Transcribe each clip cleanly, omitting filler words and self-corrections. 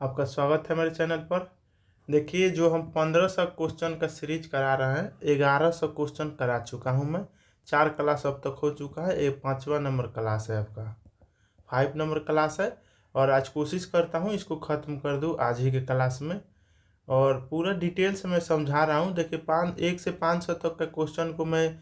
आपका स्वागत है मेरे चैनल पर। देखिए, जो हम 1500 क्वेश्चन का सीरीज करा रहे हैं, 1100 क्वेश्चन करा चुका हूं मैं। 4 क्लास अब तक हो चुका है। ये 5वां नंबर क्लास है, आपका 5 नंबर क्लास है। और आज कोशिश करता हूं इसको ख़त्म कर दूं आज ही के क्लास में। और पूरा डिटेल से मैं समझा रहा हूं। देखिए, 1 से 500 तक का क्वेश्चन को मैं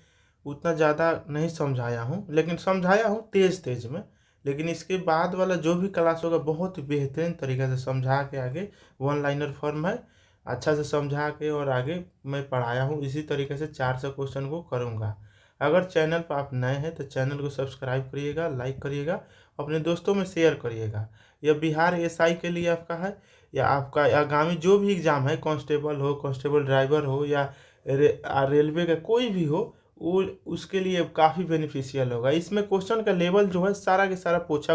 उतना ज़्यादा नहीं समझाया हूं, लेकिन समझाया हूं तेज तेज में। लेकिन इसके बाद वाला जो भी क्लास होगा बहुत ही बेहतरीन तरीके से समझा के आगे, वन लाइनर फॉर्म है, अच्छा से समझा के और आगे मैं पढ़ाया हूँ। इसी तरीके से 400 क्वेश्चन को करूँगा। अगर चैनल पर आप नए हैं तो चैनल को सब्सक्राइब करिएगा, लाइक करिएगा, अपने दोस्तों में शेयर करिएगा। यह बिहार एसआई के लिए आपका है, या आपका आगामी जो भी एग्ज़ाम है, कांस्टेबल हो, कांस्टेबल ड्राइवर हो, या रेलवे का कोई भी हो, वो उसके लिए काफ़ी बेनिफिशियल होगा। इसमें क्वेश्चन का लेवल जो है सारा के सारा पूछा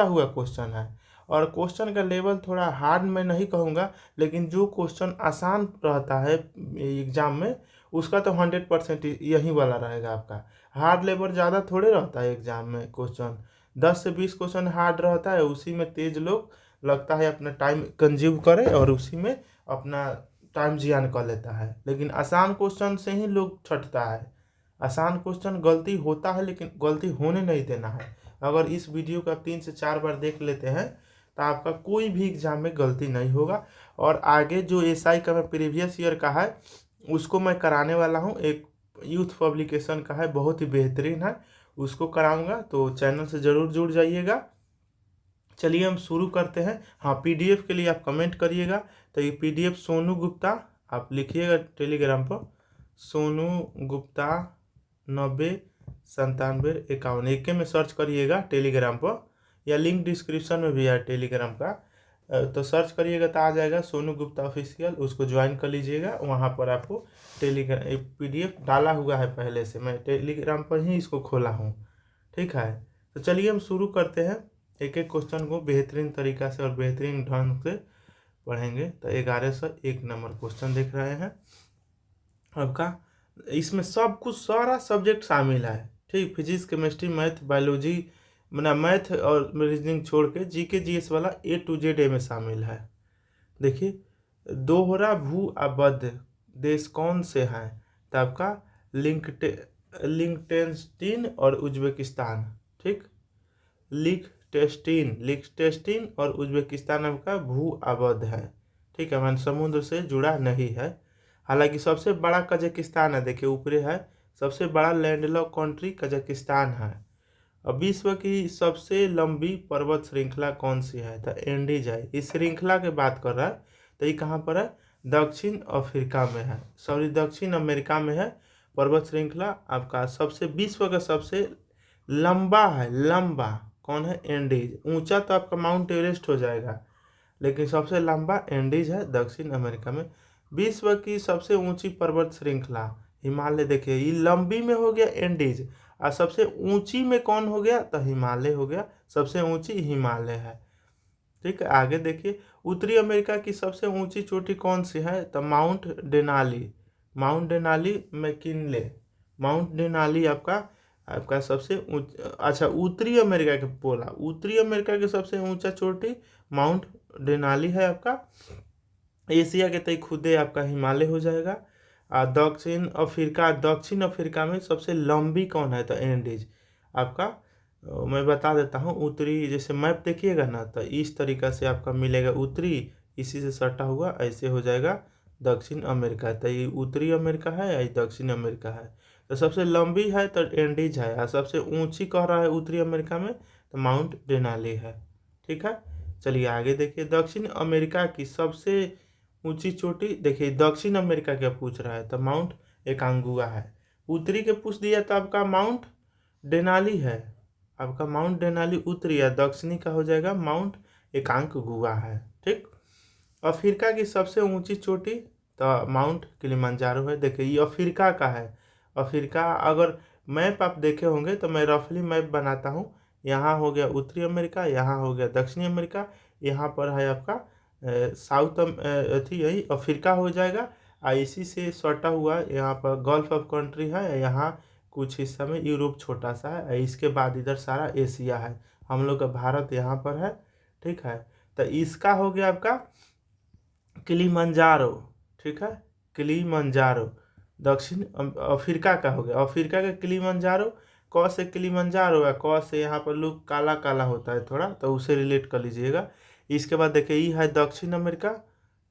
हुआ क्वेश्चन है। और क्वेश्चन का लेवल थोड़ा हार्ड मैं नहीं कहूँगा, लेकिन जो क्वेश्चन आसान रहता है एग्ज़ाम में उसका तो 100% यही वाला रहेगा आपका। हार्ड लेवल ज़्यादा थोड़े रहता है एग्ज़ाम में। क्वेश्चन 10 से 20 क्वेश्चन हार्ड रहता है, उसी में तेज लोग लगता है अपना टाइम कंज्यूम करे और उसी में अपना टाइम जियान कर लेता है। लेकिन आसान क्वेश्चन से ही लोग छटता है। आसान क्वेश्चन गलती होता है, लेकिन गलती होने नहीं देना है। अगर इस वीडियो को आप 3 से 4 बार देख लेते हैं तो आपका कोई भी एग्जाम में गलती नहीं होगा। और आगे जो एसआई का मैं प्रीवियस ईयर का है उसको मैं कराने वाला हूँ। एक यूथ पब्लिकेशन का है, बहुत ही बेहतरीन है, उसको कराऊंगा, तो चैनल से ज़रूर जुड़ जाइएगा। चलिए हम शुरू करते हैं। हाँ, पीडीएफ के लिए आप कमेंट करिएगा। तो ये पीडीएफ सोनू गुप्ता आप लिखिएगा टेलीग्राम पर, सोनू गुप्ता 909751 एक में सर्च करिएगा टेलीग्राम पर, या लिंक डिस्क्रिप्शन में भी है टेलीग्राम का। तो सर्च करिएगा तो आ जाएगा सोनू गुप्ता ऑफिशियल, उसको ज्वाइन कर लीजिएगा। वहाँ पर आपको टेलीग्राम पीडीएफ डाला हुआ है पहले से, मैं टेलीग्राम पर ही इसको खोला हूँ। ठीक है, तो चलिए हम शुरू करते हैं। एक एक क्वेश्चन को बेहतरीन तरीका से और बेहतरीन ढंग से पढ़ेंगे। तो 1101 नंबर क्वेश्चन देख रहे हैं आपका। इसमें सब कुछ सारा सब्जेक्ट शामिल है, ठीक। Physics, chemistry, math, biology, math और रीजनिंग छोड़ के जीके जीएस वाला A to Z में शामिल है। देखिए, दोहरा भू आबद्ध देश कौन से हैं? तो आपका लिंकटेनस्टीन और उज्बेकिस्तान, ठीक। लिंकटेस्टीन और उज्बेकिस्तान आपका भू आबद्ध है, ठीक है, मैंने समुद्र से जुड़ा नहीं है। हालांकि सबसे बड़ा कजाकिस्तान है, देखिए ऊपरी है। सबसे बड़ा लैंडलॉक कंट्री कजाकिस्तान है। अब विश्व की सबसे लंबी पर्वत श्रृंखला कौन सी है? तो एंडीज है। इस श्रृंखला की बात कर रहा है, तो ये कहाँ पर है? दक्षिण अफ्रीका में है, सॉरी दक्षिण अमेरिका में है। पर्वत श्रृंखला आपका सबसे विश्व का सबसे लंबा है, लंबा कौन है? एंडीज। ऊंचा तो आपका माउंट एवरेस्ट हो जाएगा, लेकिन सबसे लंबा एंडीज है दक्षिण अमेरिका में। विश्व की सबसे ऊंची पर्वत श्रृंखला हिमालय। देखिए, ये लंबी में हो गया एंडीज, और सबसे ऊंची में कौन हो गया? तो हिमालय हो गया। सबसे ऊंची हिमालय है, ठीक है। आगे देखिए, उत्तरी अमेरिका की सबसे ऊंची चोटी कौन सी है? तो mount Denali. Mount Denali McKinley, mount Denali आपका आपका सबसे अच्छा, उत्तरी अमेरिका के बोला, उत्तरी अमेरिका की सबसे ऊंचा चोटी माउंट डेनाली है आपका। एशिया के तय खुदे आपका हिमालय हो जाएगा। दक्षिण अफ्रीका में सबसे लंबी कौन है? तो एंडीज आपका। मैं बता देता हूँ, उत्तरी जैसे मैप देखिएगा ना, तो इस तरीका से आपका मिलेगा। उत्तरी इसी से सटा हुआ ऐसे हो जाएगा दक्षिण अमेरिका। तो ये उत्तरी अमेरिका है, या दक्षिण अमेरिका है। तो सबसे लंबी है तो एंडीज है, और सबसे ऊंची कह रहा है उत्तरी अमेरिका में, तो माउंट डेनाली है, ठीक है। चलिए आगे देखिए, दक्षिण अमेरिका की सबसे ऊंची चोटी। देखिए, दक्षिण अमेरिका क्या पूछ रहा है? तो माउंट एकांगुआ है। उत्तरी के पूछ दिया तो आपका माउंट डेनाली है। आपका माउंट डेनाली उत्तरी है, दक्षिणी का हो जाएगा माउंट एकांगुआ है, ठीक। अफ्रीका की सबसे ऊंची चोटी तो माउंट किलिमंजारो है। देखिए, ये अफ्रीका का है। अफ्रीका, अगर मैप आप देखे होंगे तो मैं रफली मैप बनाता हूँ। यहाँ हो गया उत्तरी अमेरिका, यहाँ हो गया दक्षिणी अमेरिका, यहाँ पर है आपका साउथ अथी, यही अफ्रीका हो जाएगा। इसी से सटा हुआ यहाँ पर गल्फ ऑफ कंट्री है, यहाँ कुछ हिस्सा में यूरोप छोटा सा है, इसके बाद इधर सारा एशिया है। हम लोग का भारत यहाँ पर है, ठीक है। तो इसका हो गया आपका किलिमंजारो, ठीक है, किलिमंजारो। दक्षिण अफ्रीका का हो गया, अफ्रीका का किलिमंजारो। क से किलिमंजारो है, क से यहाँ पर लुक काला काला होता है थोड़ा, तो उसे रिलेट कर लीजिएगा। इसके बाद देखिए ये है दक्षिण अमेरिका,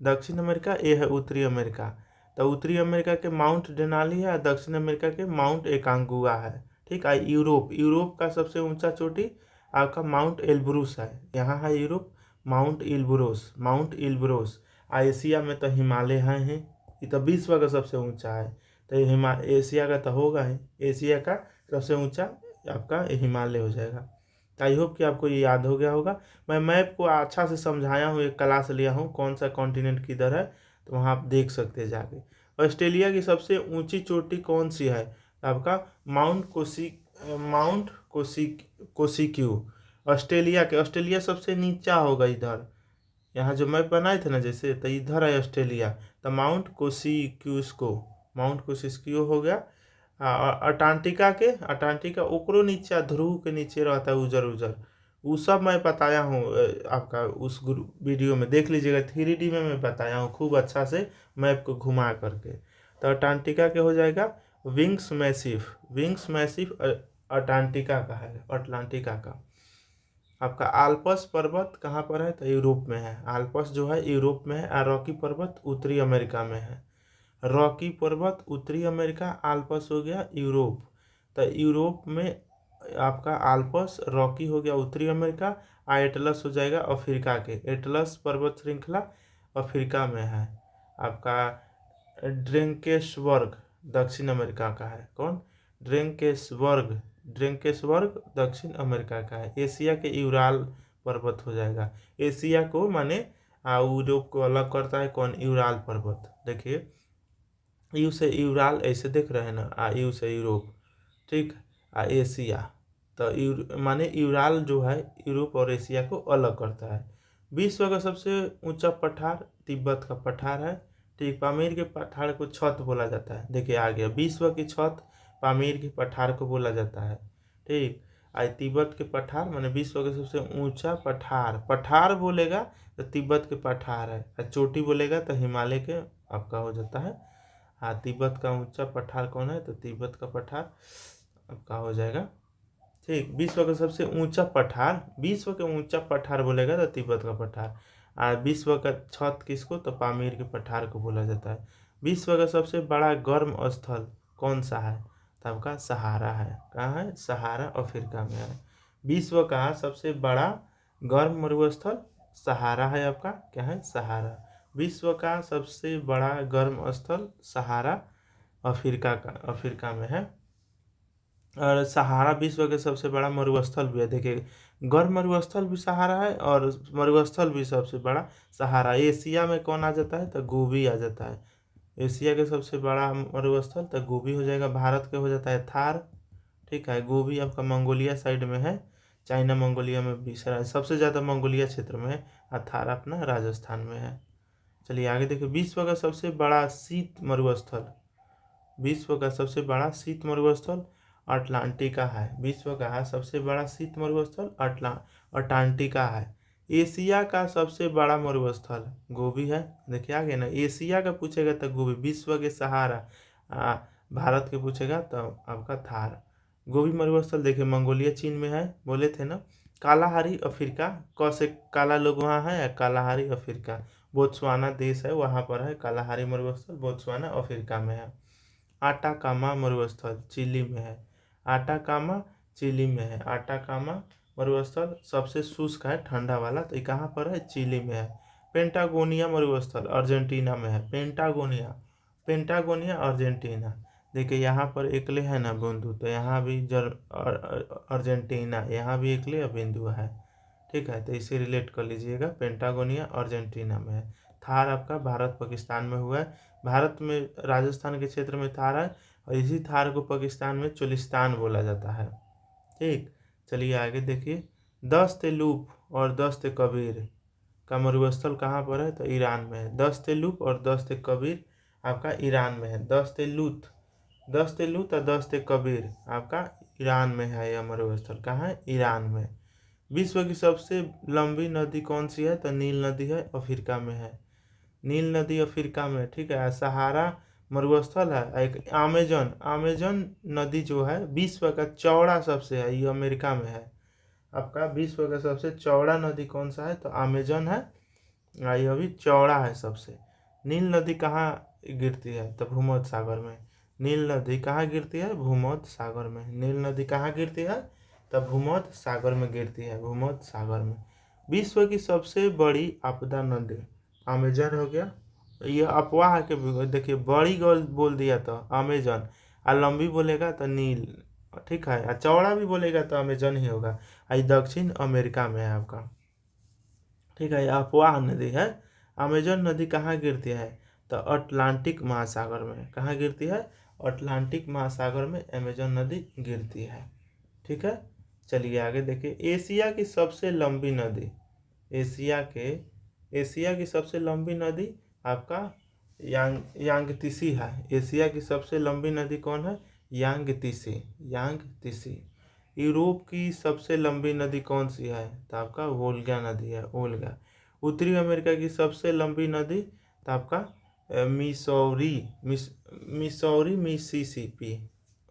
दक्षिण अमेरिका, ये है उत्तरी अमेरिका। तो उत्तरी अमेरिका के माउंट डेनाली है, दक्षिण अमेरिका के माउंट एकांगुआ है, ठीक है। यूरोप, यूरोप का सबसे ऊंचा चोटी आपका माउंट एल्ब्रूस है, यहाँ है यूरोप, माउंट इल्ब्रोस, माउंट इल्ब्रोस। एशिया में तो हिमालय हैं, ये तो विश्व का सबसे ऊंचा है, तो ये एशिया का तो होगा ही, एशिया का सबसे ऊंचा आपका हिमालय हो जाएगा। आई होप कि आपको ये याद हो गया होगा। मैं मैप को अच्छा से समझाया हूँ, एक क्लास लिया हूँ कौन सा कॉन्टिनेंट किधर है, तो वहाँ आप देख सकते हैं जाके। ऑस्ट्रेलिया की सबसे ऊंची चोटी कौन सी है? आपका माउंट कोसिक्यू। ऑस्ट्रेलिया सबसे नीचा होगा इधर, यहाँ जो मैप बनाए थे ना जैसे, तो इधर है ऑस्ट्रेलिया, तो माउंट कोसिक्यूस्को, माउंट कोसिक्यू हो गया। अंटार्कटिका ओकरो नीचे, ध्रुव के नीचे रहता है उजर उजर, वो सब मैं बताया हूँ आपका उस वीडियो में देख लीजिएगा, 3D में मैं बताया हूँ खूब अच्छा से मैप को घुमा करके। तो अंटार्कटिका के हो जाएगा wings massif, wings massif Antarctica का है, अटलांटिका का। आपका आल्पस पर्वत कहाँ पर है? तो यूरोप में है, आल्पस जो है यूरोप में है, और रॉकी पर्वत उत्तरी अमेरिका में है। रॉकी पर्वत उत्तरी अमेरिका, आल्पस हो गया यूरोप। तो यूरोप में आपका आल्पस, रॉकी हो गया उत्तरी अमेरिका, एटलस हो जाएगा अफ्रीका के, एटलस पर्वत श्रृंखला अफ्रीका में है। आपका ड्रेंकेसबर्ग दक्षिण अमेरिका का है, कौन? ड्रेंकेसबर्ग, ड्रेंकेसबर्ग दक्षिण अमेरिका का है। एशिया के यूराल पर्वत हो जाएगा, एशिया को माने यूरोप को अलग करता है कौन? यूराल पर्वत। देखिए यू से यूराल ऐसे देख रहे हैं ना, यू से यूरोप, ठीक, एशिया, तो माने यूराल जो है यूरोप और एशिया को अलग करता है। विश्व का सबसे ऊंचा पठार तिब्बत का पठार है, ठीक। पामीर के पठार को छत बोला जाता है, देखिए आ गया, विश्व की छत पामीर के पठार को बोला जाता है, ठीक। आई तिब्बत के पठार माने विश्व के सबसे ऊंचा पठार, पठार बोलेगा तो तिब्बत के पठार है, और चोटी बोलेगा तो हिमालय के आपका हो जाता है। हाँ, तिब्बत का ऊंचा पठार कौन है? तो तिब्बत का पठार आपका हो जाएगा, ठीक। विश्व का सबसे ऊंचा पठार, विश्व के ऊंचा पठार बोलेगा तो तिब्बत का पठार, और विश्व का छत किसको? तो पामीर के पठार को बोला जाता है। विश्व का सबसे बड़ा गर्म स्थल कौन सा है? तो आपका सहारा है, कहाँ है? सहारा अफ्रीका में है। विश्व का सबसे बड़ा गर्म मरुस्थल सहारा है, आपका क्या है? सहारा। विश्व का सबसे बड़ा गर्म स्थल सहारा अफ्रीका में है। और सहारा विश्व के सबसे बड़ा मरुस्थल भी है, देखिए गर्म मरुस्थल भी सहारा है और मरुस्थल भी सबसे बड़ा सहारा। एशिया में कौन आ जाता है? तो गोबी आ जाता है, एशिया के सबसे बड़ा मरुस्थल तो गोबी हो जाएगा। भारत के हो जाता है थार, ठीक है। गोबी आपका मंगोलिया साइड में है, चाइना मंगोलिया में भी सबसे ज़्यादा मंगोलिया क्षेत्र में है, और थार अपना राजस्थान में है। चलिए आगे देखिए, विश्व का सबसे बड़ा शीत मरुस्थल, विश्व का सबसे बड़ा शीत मरुस्थल अटलांटिका है। विश्व का सबसे बड़ा शीत मरुस्थल अटलांटिका है। एशिया का सबसे बड़ा मरुस्थल गोबी है, देखिए आ गया ना, एशिया का पूछेगा तो गोबी, विश्व के सहारा, भारत के पूछेगा तो आपका थार। गोबी मरुस्थल देखिए मंगोलिया चीन में है, बोले थे ना। कालाहारी अफ्रीका, क से काला लोग वहाँ है, कालाहारी अफ्रीका, बोत्सवाना देश है वहाँ पर है कालाहारी मरुस्थल, बोत्सवाना अफ्रीका में है। आटाकामा मरुस्थल चिली में है, आटाकामा चिली में है, आटाकामा मरुस्थल सबसे शुष्क है ठंडा वाला, तो ये कहाँ पर है? चिली में है। पेंटागोनिया मरुस्थल अर्जेंटीना में है, पेंटागोनिया, पेंटागोनिया अर्जेंटीना। देखिए यहाँ पर एकले है ना बिंदु, तो यहाँ भी अर्जेंटीना, यहाँ भी एकले बिंदु है, ठीक है। तो इसे रिलेट कर लीजिएगा, पेंटागोनिया अर्जेंटीना में है। थार आपका भारत पाकिस्तान में हुआ है, भारत में राजस्थान के क्षेत्र में थार है, और इसी थार को पाकिस्तान में चोलिस्तान बोला जाता है, ठीक। चलिए आगे देखिए, दस्त लूप और दस्त कबीर का मरुस्थल कहाँ पर है? तो ईरान में है। दस्त लूप और दस्त कबीर आपका ईरान में है। दस्त लूत और दस्त कबीर आपका ईरान में है, यह मरुस्थल कहाँ है? ईरान में। विश्व की सबसे लंबी नदी कौन सी है? तो नील नदी है, अफ्रीका में है। नील नदी अफ्रीका में, ठीक है। सहारा मरुस्थल है। एक अमेजन, अमेजन नदी जो है विश्व का चौड़ा सबसे है, ये अमेरिका में है। आपका विश्व का सबसे चौड़ा नदी कौन सा है? तो अमेजन है। ये अभी चौड़ा है सबसे। नील नदी कहाँ गिरती है? तो भूमध्य सागर में। नील नदी कहाँ गिरती है? भूमध्य सागर में। नील नदी कहाँ गिरती है? तब भूमध्य सागर में गिरती है, भूमध्य सागर में। विश्व की सबसे बड़ी आपदा नदी अमेजन हो गया। ये अफवाह है कि देखिए, बड़ी गोल बोल दिया तो अमेजन, और लंबी बोलेगा तो नील, ठीक है। और चौड़ा भी बोलेगा तो अमेजन ही होगा। ये दक्षिण अमेरिका में है आपका, ठीक है। ये अफवाह नदी है। अमेजन नदी कहाँ गिरती है? तो अटलांटिक महासागर में। कहाँ गिरती है? अटलांटिक महासागर में अमेजन नदी गिरती है, ठीक है। चलिए आगे देखिए, एशिया की सबसे लंबी नदी, एशिया की सबसे लंबी नदी आपका यांगतीसी है। एशिया की सबसे लंबी नदी कौन है? यांगतीसी। यूरोप की सबसे लंबी नदी कौन सी है? तो आपका वोल्गा नदी है, वोल्गा। उत्तरी अमेरिका की सबसे लंबी नदी तो आपका मिसौरी मिसिसिपी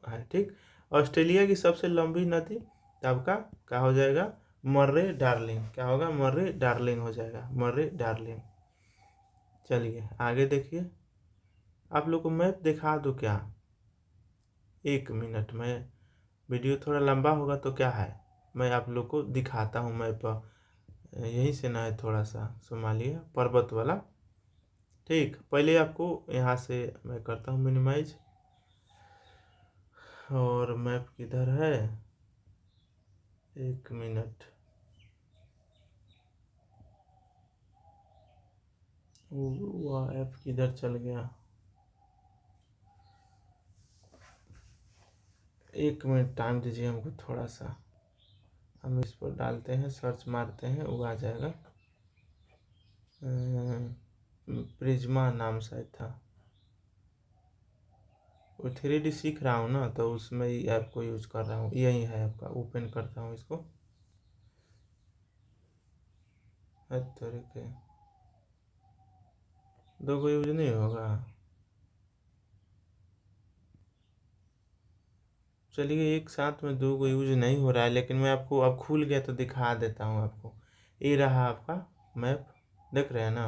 है, ठीक। ऑस्ट्रेलिया की सबसे लंबी नदी तो आपका क्या हो जाएगा? मर्रे डार्लिंग। क्या होगा? मर्रे डार्लिंग हो जाएगा, मर्रे डार्लिंग। चलिए आगे देखिए, आप लोग को मैप दिखा दूँ क्या? 1 मिनट में, वीडियो थोड़ा लंबा होगा तो क्या है, मैं आप लोग को दिखाता हूँ मैप। यहीं से ना है, थोड़ा सा सोमालिया पर्वत वाला, ठीक। पहले आपको यहाँ से मैं करता हूँ मिनिमाइज, और मैप किधर है? 1 मिनट। वह ऐप किधर चल गया? 1 मिनट टाइम दीजिए हमको थोड़ा सा। हम इस पर डालते हैं, सर्च मारते हैं, वो आ जाएगा। प्रिज्मा नाम शायद था। वो 3D सीख रहा हूँ ना, तो उसमें ही ऐप को यूज कर रहा हूँ। यही है आपका, ओपन करता हूँ इसको। तरीके दो को यूज नहीं होगा। चलिए, एक साथ में दो को यूज नहीं हो रहा है, लेकिन मैं आपको अब खुल गया तो दिखा देता हूँ आपको। ये रहा आपका मैप, देख रहे हैं ना।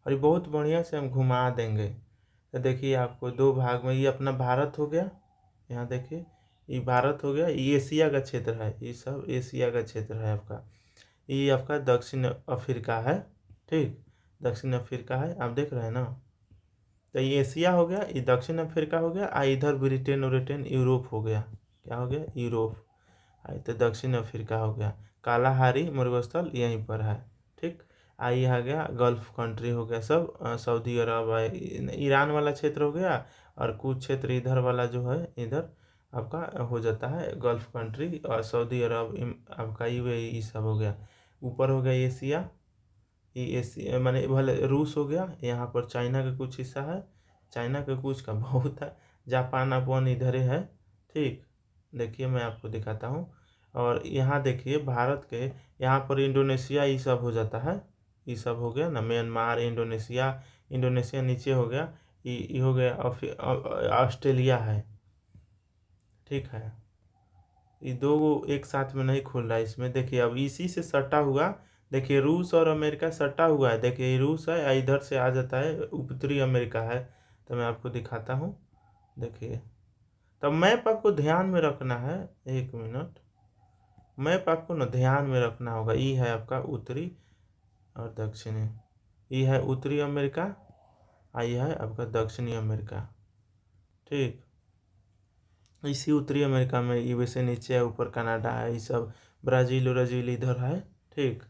और ये बहुत बढ़िया से हम घुमा देंगे। तो देखिए, आपको दो भाग में, ये अपना भारत हो गया, यहाँ देखिए, ये भारत हो गया, ये एशिया का क्षेत्र है, ये सब एशिया का क्षेत्र है आपका। ये आपका दक्षिण अफ्रीका है, ठीक। दक्षिण अफ्रीका है, आप देख रहे हैं ना। तो ये एशिया हो गया, ये दक्षिण अफ्रीका हो गया, इधर ब्रिटेन ब्रिटेन यूरोप हो गया। क्या हो गया? यूरोप। तो दक्षिण अफ्रीका हो गया। कालाहारी मरुस्थल यहीं पर है, ठीक। ये आ गया गल्फ कंट्री हो गया सब, सऊदी अरब ईरान वाला क्षेत्र हो गया। और कुछ क्षेत्र इधर वाला जो है, इधर आपका हो जाता है गल्फ कंट्री, और सऊदी अरब आपका यूएई, ये सब हो गया। ऊपर हो गया एशिया, ये एशिया माने भले रूस हो गया। यहाँ पर चाइना का कुछ हिस्सा है, चाइना का कुछ का बहुत है। जापान अपन इधर ही है, ठीक। देखिए मैं आपको दिखाता हूँ। और यहाँ देखिए भारत के, यहाँ पर इंडोनेशिया ये सब हो जाता है। ये सब हो गया ना, म्यांमार, इंडोनेशिया। इंडोनेशिया नीचे हो गया, ये हो गया ऑस्ट्रेलिया है, ठीक है। ये दो एक साथ में नहीं खुल रहा है इसमें। देखिए अब इसी से सटा हुआ, देखिए रूस और अमेरिका सटा हुआ है। देखिए ये रूस है, इधर से आ जाता है उत्तरी अमेरिका है। तो मैं आपको दिखाता हूँ, देखिए। तब मैप आपको ध्यान में रखना है। 1 मिनट, मैप आपको ना ध्यान में रखना होगा। ये है आपका उत्तरी और दक्षिणी, ये है उत्तरी अमेरिका, ये है आपका दक्षिणी अमेरिका, ठीक। इसी उत्तरी अमेरिका में यूएसए नीचे है, ऊपर कनाडा है, ये सब ब्राज़ील ब्राज़ील इधर है, ठीक।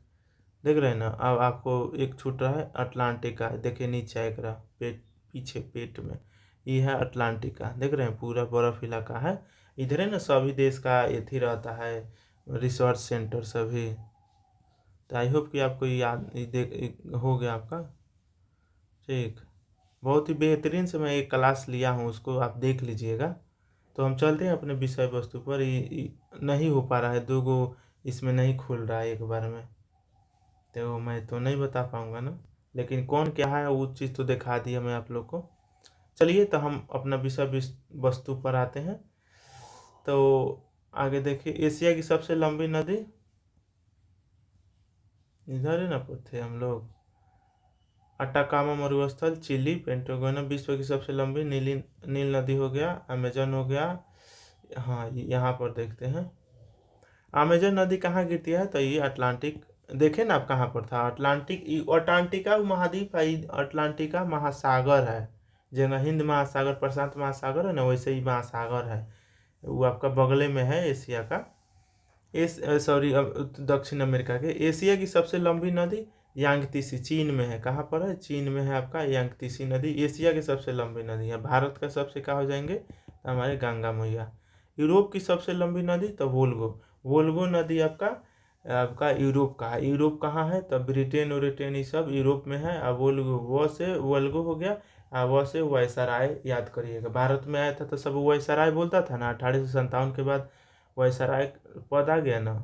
देख रहे हैं ना। अब आपको एक छूट रहा है अटलांटिका, देखिए नीचे एक रहा पेट, पीछे पेट में, ये है अटलांटिका। देख रहे हैं पूरा बर्फ इलाका है। इधर है ना, सभी देश का एथी रहता है, रिसर्च सेंटर सभी। तो आई होप कि आपको याद हो गया आपका, ठीक। बहुत ही बेहतरीन से मैं एक क्लास लिया हूँ, उसको आप देख लीजिएगा। तो हम चलते हैं अपने विषय वस्तु पर। नहीं हो पा रहा है, दो गो इसमें नहीं खुल रहा है एक बार में, तो मैं तो नहीं बता पाऊंगा ना, लेकिन कौन क्या है वो चीज़ तो दिखा दिया मैं आप लोग को। चलिए तो हम अपना विषय वस्तु पर आते हैं। तो आगे देखिए, एशिया की सबसे लंबी नदी, इधर ही ना थे हम लोग। अटाकामा मरुस्थल, चिली, पेंटागोना। विश्व की सबसे लंबी नील नदी हो गया, अमेजन हो गया। हाँ, यहाँ पर देखते हैं अमेजन नदी कहाँ गिरती है, तो ये अटलांटिक। देखे ना आप कहाँ पर था, अटलांटिका महाद्वीप है, अटलांटिका महासागर है। जगह हिंद महासागर, प्रशांत महासागर है ना, वैसे ही महासागर है। वो आपका बगले में है एशिया का। सॉरी, दक्षिण अमेरिका के। एशिया की सबसे लंबी नदी यांगतीसी, चीन में है। कहाँ पर है, चीन में है आपका यांगतीसी नदी, एशिया की सबसे लंबी नदी है। भारत का सबसे क्या हो जाएंगे, तो हमारे गंगा मैया। यूरोप की सबसे लंबी नदी, तो वोल्गो। वोल्गो नदी आपका आपका यूरोप का है। यूरोप कहाँ है, तो ब्रिटेन ये सब यूरोप में है। अब वोल्गो, वो से वोल्गो हो गया। वो से वायसराय याद करिएगा। भारत में आया था तो सब वायसराय बोलता था ना, 1857 के बाद वायसराय पद आ गया ना,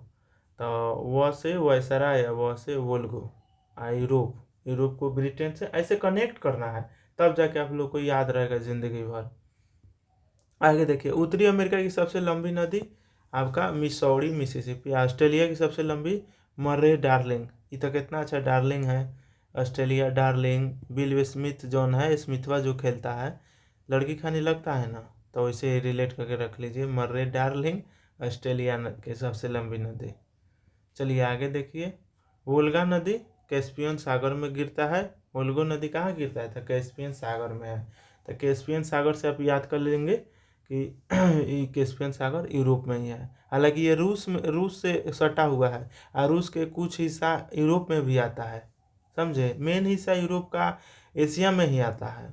तो वह से वायसराय, वह से वोल्गो। यूरोप, यूरोप को ब्रिटेन से ऐसे कनेक्ट करना है, तब जाके आप लोग को याद रहेगा जिंदगी भर। आगे देखिए, उत्तरी अमेरिका की सबसे लंबी नदी आपका मिसौरी, मिसिसिपी। ऑस्ट्रेलिया की सबसे लंबी मर्रे डार्लिंग। ये तो कितना अच्छा डार्लिंग है, Australia darling. Bill Smith zone है, स्मिथवा जो खेलता है, लड़की खानी लगता है ना, तो वैसे रिलेट करके रख लीजिए। मर्रे डार्लिंग ऑस्ट्रेलिया की सबसे लंबी नदी। चलिए आगे देखिए, वोल्गा नदी कैस्पियन सागर में गिरता है। वोल्गो नदी कहाँ गिरता है, तो कैस्पियन सागर में है। तो कैस्पियन सागर से आप याद कर लेंगे कि ये कैस्पियन सागर यूरोप में ही है। हालांकि ये रूस से सटा हुआ है, और रूस के कुछ हिस्सा यूरोप में भी आता है, समझे। मेन हिस्सा यूरोप का एशिया में ही आता है,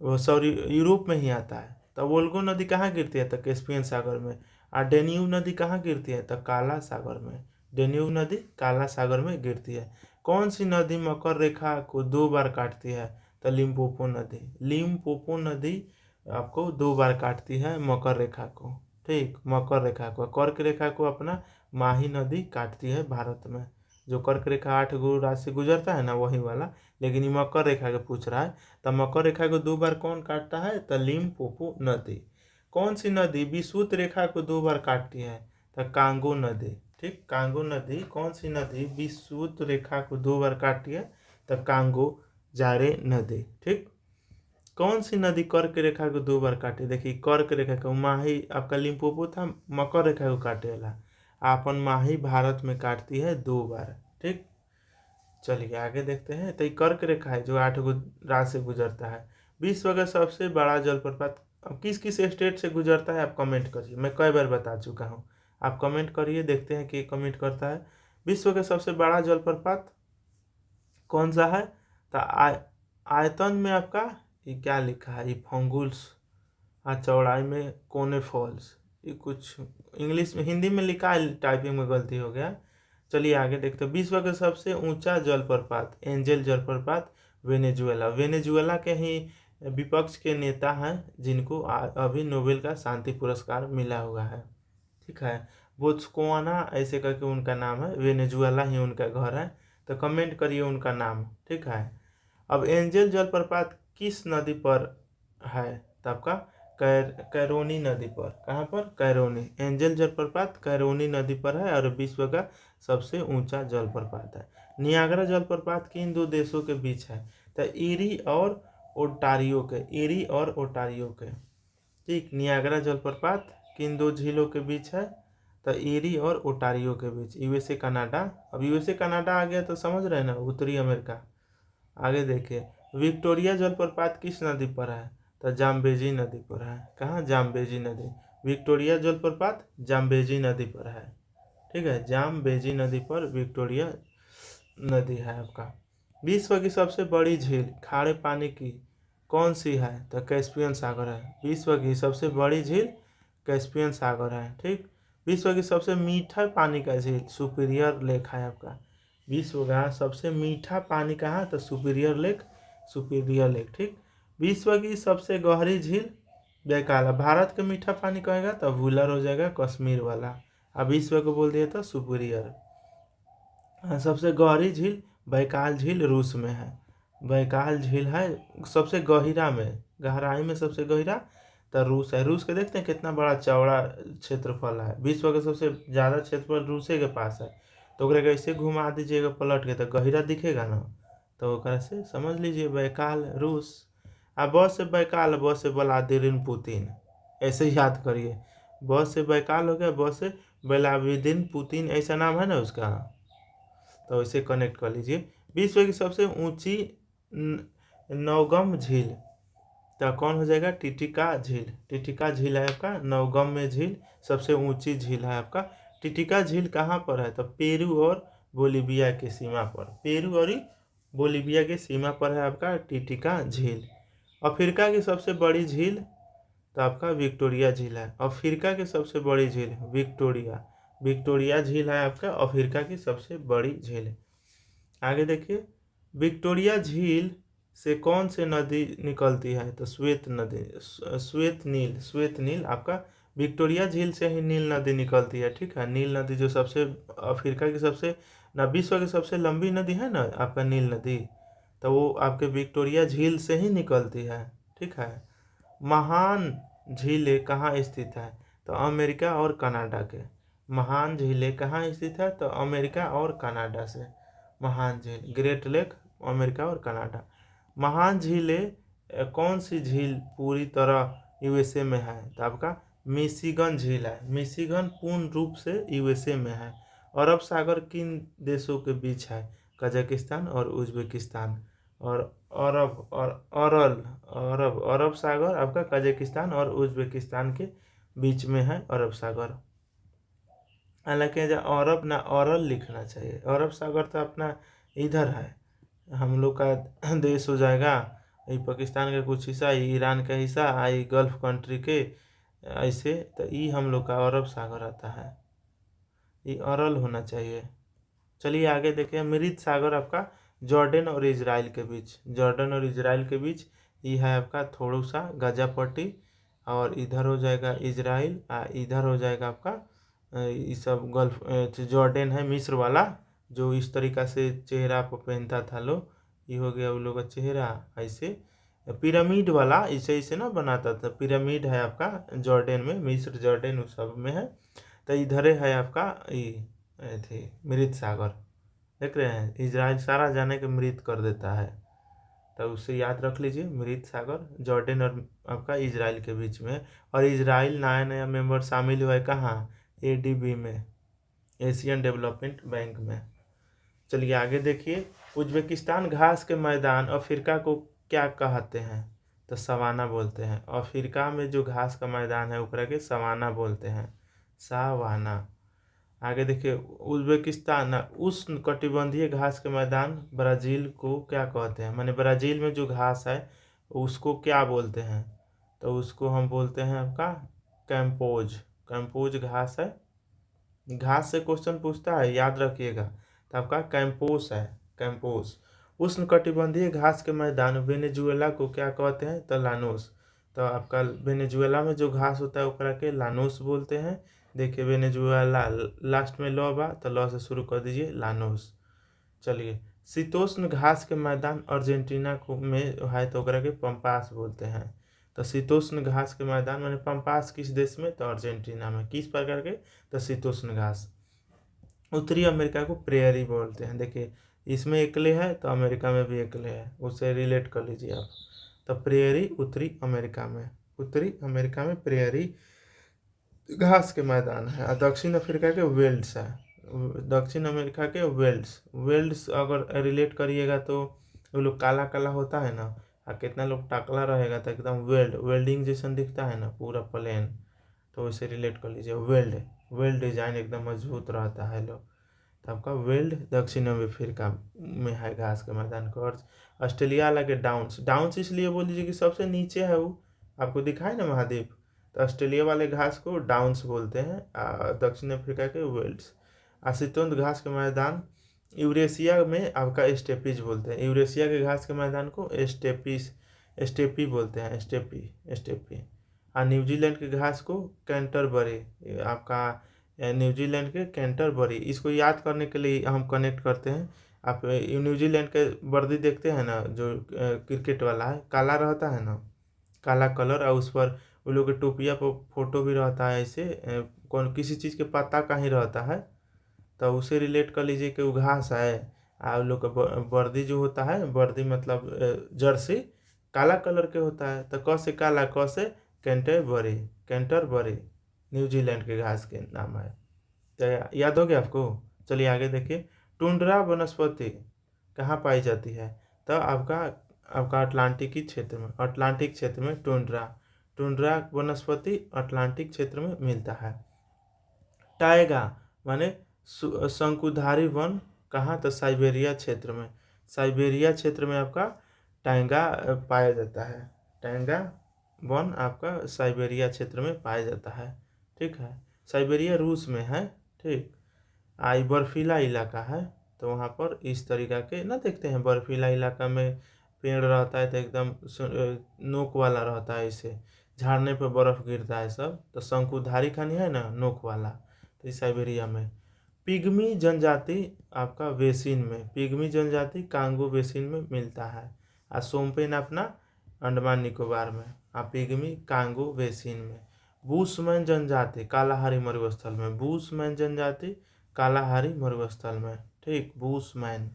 वो सॉरी यूरोप में ही आता है। तो वोल्गो नदी कहाँ गिरती है, तो कैस्पियन सागर में। और डेन्यूब नदी कहाँ गिरती है, तो काला सागर में। डेन्यूब नदी काला सागर में गिरती है। कौन सी नदी मकर रेखा को 2 बार काटती है, तो लिम्पोपो नदी। लिम्पोपो नदी आपको 2 बार काटती है मकर रेखा को, ठीक। मकर रेखा को, कर्क रेखा को अपना माही नदी काटती है भारत में। जो कर्क रेखा 8 गो राशि से गुजरता है ना, वही वाला। लेकिन ये मकर रेखा के पूछ रहा है, तो मकर रेखा को 2 बार कौन काटता है, तो लिम्पोपो नदी। कौन सी नदी विषुवत रेखा को 2 बार काटती है, तो कांगो नदी, ठीक। कांगो नदी, कौन सी नदी विषुवत रेखा को 2 बार काटती है, तो कांगो जारे नदी, ठीक। कौन सी नदी कर्क रेखा को 2 बार काटे, देखिए कर्क रेखा को माही आपका लिम्पोपो था, मकर रेखा को काटे वाला। आपन माही भारत में काटती है 2 बार, ठीक। चलिए आगे देखते हैं, तो ये कर्क रेखा है जो 8 गो राशि से गुजरता है। विश्व का सबसे बड़ा जलप्रपात अब किस किस स्टेट से गुजरता है, आप कमेंट करिए। मैं कई बार बता चुका हूँ, आप कमेंट करिए, देखते हैं कि कमेंट करता है। विश्व का सबसे बड़ा जलप्रपात कौन सा है, तो आयतन में आपका ये क्या लिखा है, ये फंगुल्स। चौड़ाई में कोने फॉल्स। ये कुछ इंग्लिश में, हिंदी में लिखा है, टाइपिंग में गलती हो गया। चलिए आगे देखते हैं, विश्व का सबसे ऊंचा जलप्रपात एंजल जलप्रपात, वेनेजुएला। वेनेजुएला के ही विपक्ष के नेता हैं जिनको अभी नोबेल का शांति पुरस्कार मिला हुआ है, ठीक है। बोत्सवाना ऐसे करके उनका नाम है, वेनेजुएला ही उनका घर है। तो कमेंट करिए उनका नाम, ठीक है। अब एंजल जलप्रपात किस नदी पर है, तो आपका कैरोनी नदी पर। कहाँ पर, कैरोनी। एंजल जलप्रपात कैरोनी नदी पर है, और विश्व का सबसे ऊंचा जलप्रपात है। नियाग्रा जलप्रपात किन 2 देशों के बीच है, तो ईरी और ओटारियो के, ईरी और ओटारियो के, ठीक। नियाग्रा जलप्रपात किन 2 झीलों के बीच है, तो ईरी और ओटारियो के बीच। USA Canada. अब यूएसए कनाडा आ गया तो समझ रहे हैं ना, उत्तरी अमेरिका। आगे देखिए, विक्टोरिया जलप्रपात किस नदी पर है, तो जाम्बेजी नदी पर है। कहाँ, जाम्बेजी नदी। विक्टोरिया जलप्रपात जाम्बेजी नदी पर है, ठीक है। जाम्बेजी नदी पर विक्टोरिया नदी है आपका। विश्व की सबसे बड़ी झील खारे पानी की कौन सी है, तो कैस्पियन सागर है। विश्व की सबसे बड़ी झील कैस्पियन सागर है, ठीक। विश्व की सबसे मीठा पानी का झील सुपीरियर लेक है आपका। विश्व का सबसे मीठा पानी कहाँ, तो सुपीरियर लेक, सुपीरियर लेक, ठीक। विश्व की सबसे गहरी झील बैकाला। भारत का मीठा पानी कहेगा तो वूलर हो जाएगा, कश्मीर वाला। अब 20वें को बोल दिया था सुपीरियर। सबसे गहरी झील बैकाल झील रूस में है। बैकाल झील है सबसे गहिरा में, गहराई में सबसे गहिरा तो रूस है। रूस के देखते हैं कितना बड़ा चौड़ा क्षेत्रफल है, विश्व के सबसे ज़्यादा क्षेत्रफल रूसे के पास है। तो ओकरा के ऐसे घुमा दीजिएगा पलट के तो गहिरा दिखेगा ना, तो ओकरा से समझ लीजिए बैकाल रूस। अब ब से बैकाल, ब से व्लादिमीर पुतिन, ऐसे ही याद करिए। ब से बैकाल हो गया, ब से व्लादिमीर पुतिन, ऐसा नाम है ना उसका, तो इसे कनेक्ट कर लीजिए। विश्व की सबसे ऊंची नौगम झील, तो कौन हो जाएगा, टिटिका झील। टिटिका झील है आपका नौगम में झील, सबसे ऊंची झील है आपका। टिटिका झील कहाँ पर है, तो पेरू और बोलीविया के सीमा पर, पेरू और बोलीविया के सीमा पर है आपका टिटिका झील। अफ्रीका की सबसे बड़ी झील तो आपका विक्टोरिया झील है। अफ्रीका की सबसे बड़ी झील विक्टोरिया, विक्टोरिया झील है आपका अफ्रीका की सबसे बड़ी झील। आगे देखिए, विक्टोरिया झील से कौन सी नदी निकलती है, तो श्वेत नदी, श्वेत नील आपका विक्टोरिया झील से ही नील नदी निकलती है। ठीक है, नील नदी जो सबसे अफ्रीका की सबसे ना विश्व की सबसे लंबी नदी है ना आपका नील नदी, तो वो आपके विक्टोरिया झील से ही निकलती है। ठीक है, महान झीलें कहाँ स्थित है, तो अमेरिका और कनाडा के। महान झीलें कहाँ स्थित है, तो अमेरिका और कनाडा से। महान झील ग्रेट लेक अमेरिका और कनाडा। महान झीलें कौन सी झील पूरी तरह यूएसए में है, तो आपका मिशिगन झील है। मिशिगन पूर्ण रूप से यूएसए में है। अरब सागर किन देशों के बीच है, कजाकिस्तान और उज्बेकिस्तान। और अरब सागर आपका कजाकिस्तान और उज्बेकिस्तान के बीच में है अरब सागर। हालांकि अरब ना अरल लिखना चाहिए, अरब सागर तो अपना इधर है, हम लोग का देश हो जाएगा। ये पाकिस्तान का कुछ हिस्सा, ये ईरान का हिस्सा, ये गल्फ कंट्री के, ऐसे तो ये हम लोग का अरब सागर आता है, ये अरल होना चाहिए। चलिए आगे देखिए, मृत सागर आपका जॉर्डन और इजराइल के बीच, जॉर्डन और इजराइल के बीच ये है आपका थोड़ा सा गाजा पट्टी, और इधर हो जाएगा इजराइल, इधर हो जाएगा आपका ये सब गल्फ जॉर्डन है, मिस्र वाला जो इस तरीका से चेहरा पर पहनता था लोग, ये हो गया उन लोग का चेहरा। ऐसे पिरामिड वाला इसे इसे ना बनाता था, पिरामिड है आपका जॉर्डन में, मिस्र जॉर्डन उस सब में है। तो इधर है आपका ये थे मृत सागर, देख रहे हैं, इजराइल सारा जाने के मृत कर देता है, तो उससे याद रख लीजिए मृत सागर जॉर्डन और आपका इजराइल के बीच में। और इजराइल नया नया मेंबर शामिल हुआ है कहाँ, एडीबी में, एशियन डेवलपमेंट बैंक में। चलिए आगे देखिए, उज्बेकिस्तान घास के मैदान अफ्रीका को क्या कहते हैं, तो सवाना बोलते हैं। अफ्रीका में जो घास का मैदान है ऊपर के सवाना बोलते हैं, सावाना। आगे देखिए, उज्बेकिस्तान उष्ण कटिबंधीय घास के मैदान ब्राज़ील को क्या कहते हैं, माने ब्राज़ील में जो घास है उसको क्या बोलते हैं, तो उसको हम बोलते हैं आपका कैंपोज। कैंपोज घास है, घास से क्वेश्चन पूछता है याद रखिएगा, तो आपका कैंपोस है, कैंपोस। उष्ण कटिबंधीय घास के मैदान वेनेजुएला को क्या कहते हैं, तो लानोस। तो आपका वेनेजुएला में जो घास होता है ओकरा के लानोस बोलते हैं। देखिए वेनेजुएला लास्ट में लॉ बा, तो लॉ से शुरू कर दीजिए लानोस। चलिए, शीतोष्ण घास के मैदान अर्जेंटीना को में है तो ओकरा के पंपास बोलते हैं। तो शीतोष्ण घास के मैदान माने पंपास किस देश में, तो अर्जेंटीना में। किस प्रकार के, तो शीतोष्ण घास। उत्तरी अमेरिका को प्रेयरी बोलते हैं। देखिए इसमें एकले है तो अमेरिका में भी एकले है, उससे रिलेट कर लीजिए आप। तो प्रेयरी उत्तरी अमेरिका में, उत्तरी अमेरिका में प्रेयरी घास के मैदान है। और दक्षिण अफ्रीका के वेल्ड्स है, दक्षिण अमेरिका के वेल्ड्स। वेल्ड्स अगर रिलेट करिएगा तो वो लोग काला काला होता है ना, और कितना लोग टकला रहेगा तो एकदम वेल्डिंग जैसा दिखता है ना पूरा प्लेन, तो वैसे रिलेट कर लीजिए। वेल्ड डिजाइन एकदम मजबूत रहता है लोग, तो आपका वेल्ड दक्षिण अफ्रीका में है घास के मैदान का। और ऑस्ट्रेलिया लगे डाउन्स, डाउन्स इसलिए बोल दीजिए कि सबसे नीचे है वो, आपको दिखाए ना महाद्वीप, तो ऑस्ट्रेलिया वाले घास को डाउन्स बोलते हैं, दक्षिण अफ्रीका के वेल्ड्स। शीतोष्ण घास के मैदान यूरेशिया में आपका स्टेपीज बोलते हैं, यूरेशिया के घास के मैदान को स्टेपी बोलते हैं, स्टेपी। और न्यूजीलैंड के घास को कैंटरबरी, आपका न्यूजीलैंड के कैंटरबरी। इसको याद करने के लिए हम कनेक्ट करते हैं। आप न्यूजीलैंड के वर्दी देखते हैं ना, जो क्रिकेट वाला है, काला रहता है ना, काला कलर, और उस पर वो लोग के टोपिया पर फोटो भी रहता है ऐसे, कौन किसी चीज़ के पत्ता का ही रहता है, तो उसे रिलेट कर लीजिए कि वो घास है। आप लोग का वर्दी जो होता है, वर्दी मतलब जर्सी काला कलर के होता है, तो क से काला, क से कैंटरबरी, कैंटरबरी न्यूजीलैंड के घास के नाम है। तो याद हो गया आपको। चलिए आगे देखिए। टुंड्रा वनस्पति कहाँ पाई जाती है? तो आपका आपका अटलांटिकी क्षेत्र में, अटलांटिक क्षेत्र में टुंड्रा, टुंड्रा वनस्पति अटलांटिक क्षेत्र में मिलता है। टाइगा माने शंकुधारी वन कहाँ? तो साइबेरिया क्षेत्र में, साइबेरिया क्षेत्र में आपका टाइगा पाया जाता है। टाइगा वन आपका साइबेरिया क्षेत्र में पाया जाता है। ठीक है, साइबेरिया रूस में है। ठीक, आई बर्फीला इलाका है, तो वहाँ पर इस तरीका के ना देखते हैं, बर्फीला इलाका में पेड़ रहता है तो एकदम नोक वाला रहता है, इसे झाड़ने पर बर्फ गिरता है सब, तो शंकुधारी खानी है ना, नोक वाला, तो इस साइबेरिया में। पिग्मी जनजाति आपका बेसिन में, पिग्मी जनजाति कांगो बेसिन में मिलता है। और सोमपेन अपना अंडमान निकोबार में, और पिग्मी कांगो बेसिन में। बूसमैन जनजाति कालाहारी मरुस्थल में, बूसमैन जनजाति कालाहारी मरुस्थल में। ठीक, बूसमैन,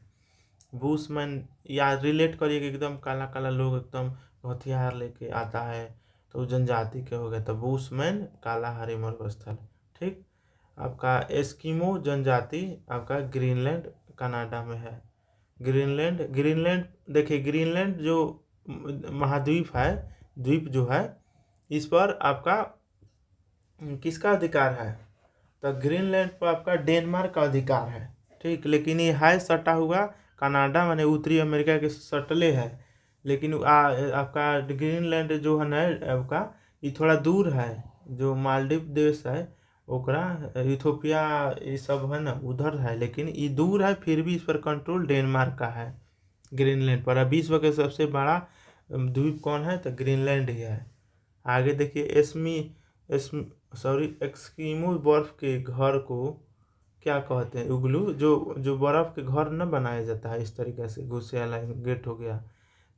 बूसमैन या रिलेट करिए कि एकदम काला काला लोग एकदम हथियार लेके आता है, तो वो जनजाति के हो गए, तो बूसमैन कालाहारी मरुस्थल। ठीक, आपका एस्किमो जनजाति आपका ग्रीनलैंड कनाडा में है। ग्रीनलैंड, ग्रीनलैंड देखिए, ग्रीनलैंड जो महाद्वीप है, द्वीप जो है, इस पर आपका किसका अधिकार है? तो ग्रीनलैंड पर आपका डेनमार्क का अधिकार है। ठीक, लेकिन ये है सटा हुआ कनाडा माने उत्तरी अमेरिका के सटले है, लेकिन आपका ग्रीनलैंड जो है ना आपका, ये थोड़ा दूर है, जो मालदीव देश है ओकरा, इथोपिया ये सब है ना उधर है, लेकिन ये दूर है, फिर भी इस पर कंट्रोल डेनमार्क का है ग्रीनलैंड पर। विश्व का सबसे बड़ा द्वीप कौन है? तो ग्रीनलैंड ही है। आगे देखिए, एक्सकीमो बर्फ के घर को क्या कहते हैं? उगलू, जो जो बर्फ के घर न बनाया जाता है इस तरीके से, घुसे वाला गेट हो गया,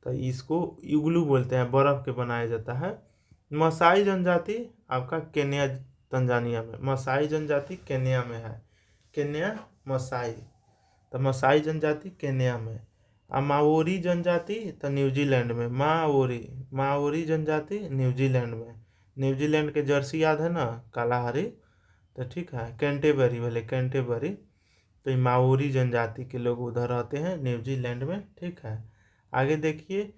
तो इसको इग्लू बोलते हैं, बर्फ के बनाया जाता है। मसाई जनजाति आपका केन्या तंजानिया में, मसाई जनजाति केन्या में है, केन्या मसाई, तो मसाई जनजाति केन्या में। और माओरी जनजाति तो न्यूजीलैंड में, माओरी, माओरी जनजाति न्यूजीलैंड में। न्यूजीलैंड के जर्सी याद है ना, कालाहारी, तो ठीक है, कैंटेबरी भले, कैंटेबरी, तो ये माओरी जनजाति के लोग उधर रहते हैं न्यूजीलैंड में। ठीक है, आगे देखिए।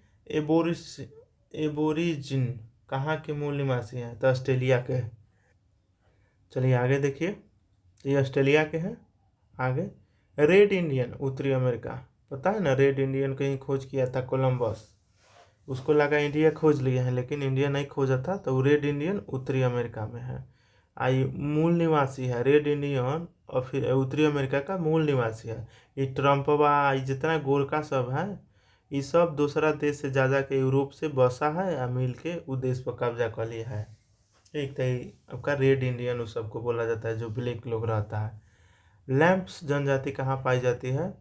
एबोरिजिन कहाँ के मूल निवासी हैं? तो ऑस्ट्रेलिया के। चलिए आगे देखिए, ये ऑस्ट्रेलिया के हैं। आगे रेड इंडियन उत्तरी अमेरिका, पता है ना, रेड इंडियन कहीं खोज किया था कोलंबस, उसको लगा इंडिया खोज लिया है, लेकिन इंडिया नहीं खोजा था, तो वो रेड इंडियन उत्तरी अमेरिका में है। आई मूल निवासी है रेड इंडियन, और फिर उत्तरी अमेरिका का मूल निवासी है। ये ट्रम्पवा, ये जितना गोरखा सब है, ये सब दूसरा देश से ज़्यादा के यूरोप से बसा है, या मिल के उस देश पर कब्जा कर लिया है। एक तो आपका रेड इंडियन उस सबको बोला जाता है, जो ब्लैक लोग रहता है। लैम्प्स जनजाति कहाँ पाई जाती है?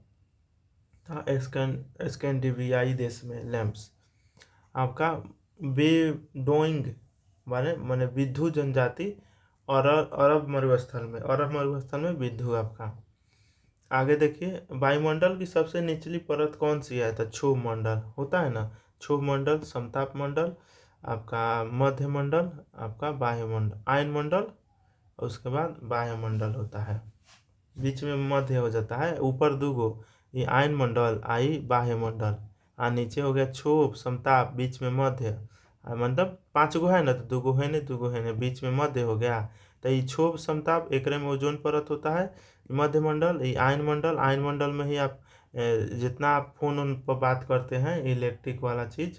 स्कैंडिनेवियाई देश में लैम्प्स। आपका बेडोइंग माने माने विद्धु जनजाति, और अरब मरुस्थल में, अरब मरुस्थल में विद्धु आपका। आगे देखिए, वायुमंडल की सबसे निचली परत कौन सी है? तो क्षोभ मंडल होता है ना, क्षोभ मंडल, समताप मंडल, आपका मध्य मंडल, आपका वायुमंडल, आयन मंडल, और उसके बाद वायुमंडल होता है, बीच में मध्य हो जाता है। ऊपर दूगो, ये आयन मंडल, आई वायुमंडल, आ नीचे हो गया क्षोभ समताप, बीच में मध्य, मतलब 5 गो है ना, तो 2 गो है नहीं, 2 गो है नहीं, बीच में मध्य हो गया। तो ये क्षोभ समताप एक में ओजोन परत होता है, मध्य मंडल, ये आयन मंडल, आयन मंडल में ही आप जितना आप फोन उन पर बात करते हैं इलेक्ट्रिक वाला चीज़,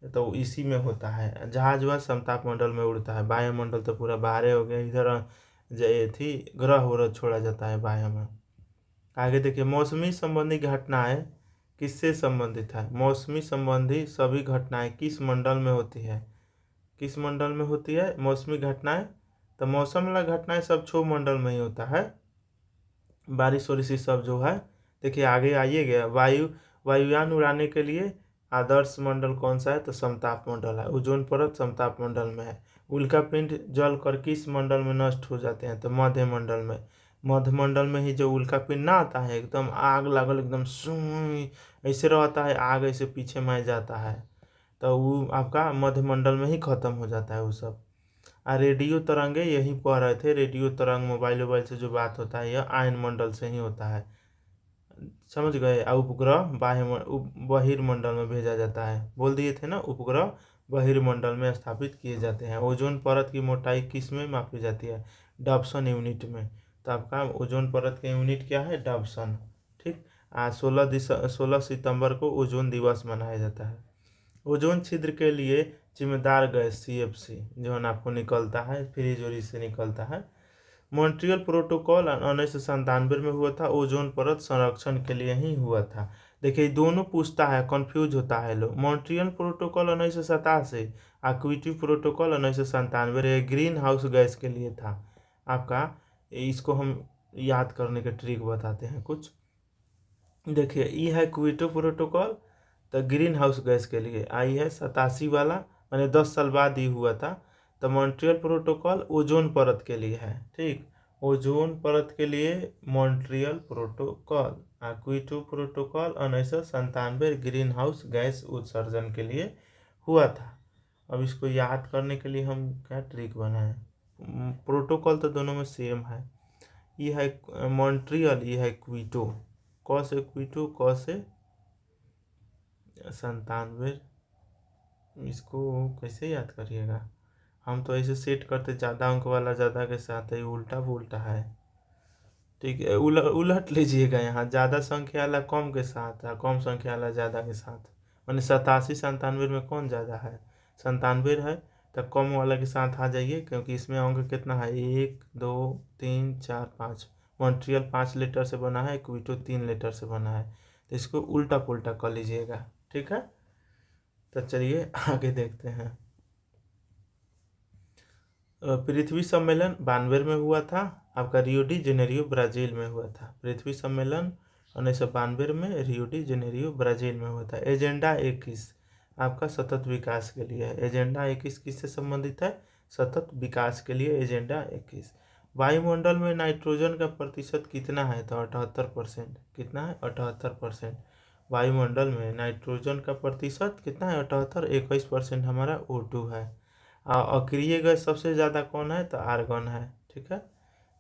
तो इसी में होता है। जहाज वह समताप मंडल में उड़ता है, वायुमंडल तो पूरा बाहर हो गया, इधर थी ग्रह वरह छोड़ा जाता है वायु में। आगे देखिए, मौसमी संबंधी घटनाएं किससे संबंधित है? मौसमी संबंधी सभी घटनाएं किस मंडल में होती है? किस मंडल में होती है मौसमी घटनाएं? तो मौसम वाला घटनाएं सब क्षोभ मंडल में ही होता है। बारिश वारिश ये सब जो है, देखिए आगे आइएगा। वायुयान उड़ाने के लिए आदर्श मंडल कौन सा है, तो समताप मंडल है। ओजोन परत समताप मंडल में है। उल्का पिंड जल कर किस मंडल में नष्ट हो जाते हैं, तो मध्य मंडल में। मध्य मंडल में ही जो उल्का पिंड ना आता है, एकदम आग लागल, एकदम सुई ऐसे रहता है, आग ऐसे पीछे में जाता है, तो वो आपका मध्य मंडल में ही खत्म हो जाता है वो सब। रेडियो तरंगे यही पढ़ रहे थे, रेडियो तरंग मोबाइल वोबाइल से जो बात होता है यह आयन मंडल से ही होता है, समझ गए। उपग्रह बहिर्मंडल में भेजा जाता है, बोल दिए थे ना, उपग्रह बहिर्मंडल में स्थापित किए जाते हैं। ओजोन परत की मोटाई किस में मापी जाती है, डॉप्सन यूनिट में। तो आपका ओजोन परत का यूनिट क्या है, डॉप्सन। ठीक। आज 16 सितंबर को ओजोन दिवस मनाया जाता है। ओजोन छिद्र के लिए जिम्मेदार गैस CFC जो है ना आपको निकलता है, फ्रिज और इससे निकलता है। मॉन्ट्रियल प्रोटोकॉल 1997 में हुआ था, ओजोन परत संरक्षण के लिए ही हुआ था। देखिए दोनों पूछता है, कंफ्यूज होता है लोग। Montreal protocol 1987, Kyoto protocol 1997 green house gas के लिए था आपका। इसको हम याद करने के ट्रिक बताते हैं कुछ। देखिए ये है क्योटो प्रोटोकॉल, तो ग्रीन हाउस गैस के लिए। आई है 87 वाला, मैंने 10 साल बाद ही हुआ था। तो मॉन्ट्रियल प्रोटोकॉल ओजोन परत के लिए है। ठीक, ओजोन परत के लिए Montreal protocol. Kyoto protocol 1997 green house gas उत्सर्जन के लिए हुआ था। अब इसको याद करने के लिए हम क्या ट्रिक बनाएं। प्रोटोकॉल तो दोनों में सेम है। ये है मॉन्ट्रियल, ये है क्योटो। क से क्योटो, क से 97। इसको कैसे याद करिएगा, हम तो ऐसे सेट करते ज़्यादा अंक वाला ज़्यादा के साथ है, उल्टा पुल्टा है। ठीक है, उलट लीजिएगा, यहाँ ज़्यादा संख्या वाला कम के साथ है, कम संख्या वाला ज़्यादा के साथ। मैंने 87 97 में कौन ज़्यादा है, 97 है, तो कम वाला के साथ आ जाइए, क्योंकि इसमें अंक कितना है, 1 2 3 4 5। मॉन्ट्रियल 5 लेटर से बना है, क्योटो 3 लेटर से बना है, तो इसको उल्टा पुल्टा कर लीजिएगा। ठीक है, तो चलिए आगे देखते हैं। पृथ्वी सम्मेलन 92 में हुआ था आपका, रियो डी जेनेरियो ब्राज़ील में हुआ था। पृथ्वी सम्मेलन 1992 में रियो डी जेनेरियो ब्राज़ील में हुआ था। एजेंडा 21 आपका सतत विकास के लिए है। एजेंडा 21 किससे संबंधित है, सतत विकास के लिए एजेंडा 21। वायुमंडल में नाइट्रोजन का प्रतिशत कितना है, तो 78%। कितना है, 78%। वायुमंडल में नाइट्रोजन का प्रतिशत कितना है, 78। 21% हमारा O2 है। अक्रिय गैस सबसे ज़्यादा कौन है, तो आर्गन है। ठीक है,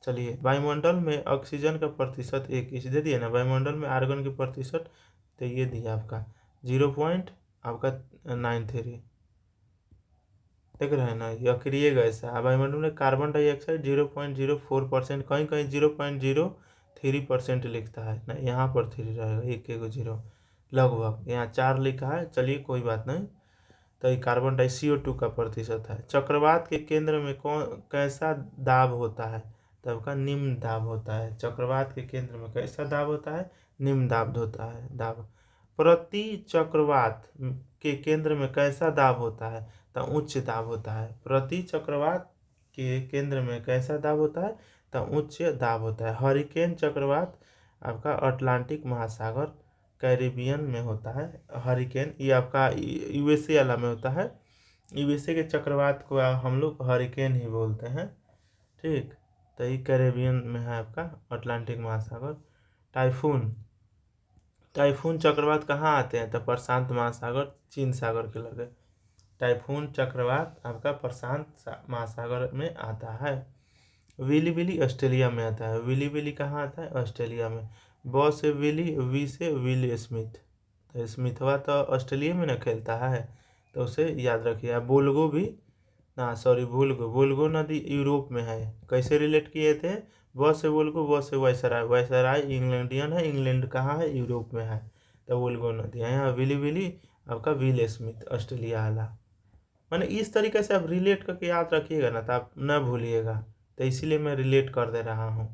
चलिए वायुमंडल में ऑक्सीजन का प्रतिशत 21 दे दिए ना, वायुमंडल में आर्गन की प्रतिशत तो ये दिया आपका 0 पॉइंट आपका 93। देख रहे हैं ना, ये अक्रिय गैस है। वायुमंडल में कार्बन डाइऑक्साइड 0.04%, कहीं कहीं 0.03% लिखता है ना, यहाँ पर 3 रहेगा, एक एक 0 लगभग, यहाँ 4 लिखा है। चलिए कोई बात नहीं, तो ये कार्बन डाई CO2 का प्रतिशत है। चक्रवात के केंद्र में कौन कैसा दाब होता है, तो आपका निम्न दाब होता है। चक्रवात के केंद्र में कैसा दाब होता है, निम्न दाब होता है। दाब प्रति चक्रवात के केंद्र में कैसा दाब होता है, तो उच्च दाब होता है। प्रति चक्रवात के केंद्र में कैसा दाब होता है, तो उच्च दाब होता है। हरिकेन चक्रवात आपका अटलांटिक महासागर कैरिबियन में होता है। हरिकेन ये आपका USA वाला में होता है। USA के चक्रवात को हम लोग हरिकेन ही बोलते हैं। ठीक, तो ये कैरिबियन में है आपका अटलांटिक महासागर। टाइफून, टाइफून चक्रवात कहाँ आते हैं, तो प्रशांत महासागर चीन सागर के लगे। टाइफून चक्रवात आपका प्रशांत महासागर में आता है। विली विली ऑस्ट्रेलिया में आता है। विली विली कहाँ आता है, ऑस्ट्रेलिया में। ब से विली, वी से विल स्मिथ, तो स्मिथवा तो ऑस्ट्रेलिया में ना खेलता है, तो उसे याद रखिए। बोल्गो भी ना, सॉरी वोल्गो, वोल्गो नदी यूरोप में है। कैसे रिलेट किए थे, ब से वोल्गो, ब से वायसराय, वायसराय इंग्लैंडियन है, इंग्लैंड कहाँ है, यूरोप में है, तो वोल्गो नदी है। यहाँ विली विली आपका विल स्मिथ ऑस्ट्रेलिया वाला। मैंने इस तरीके से आप रिलेट करके याद रखिएगा ना, तो आप न भूलिएगा, तो इसीलिए मैं रिलेट कर दे रहा हूँ।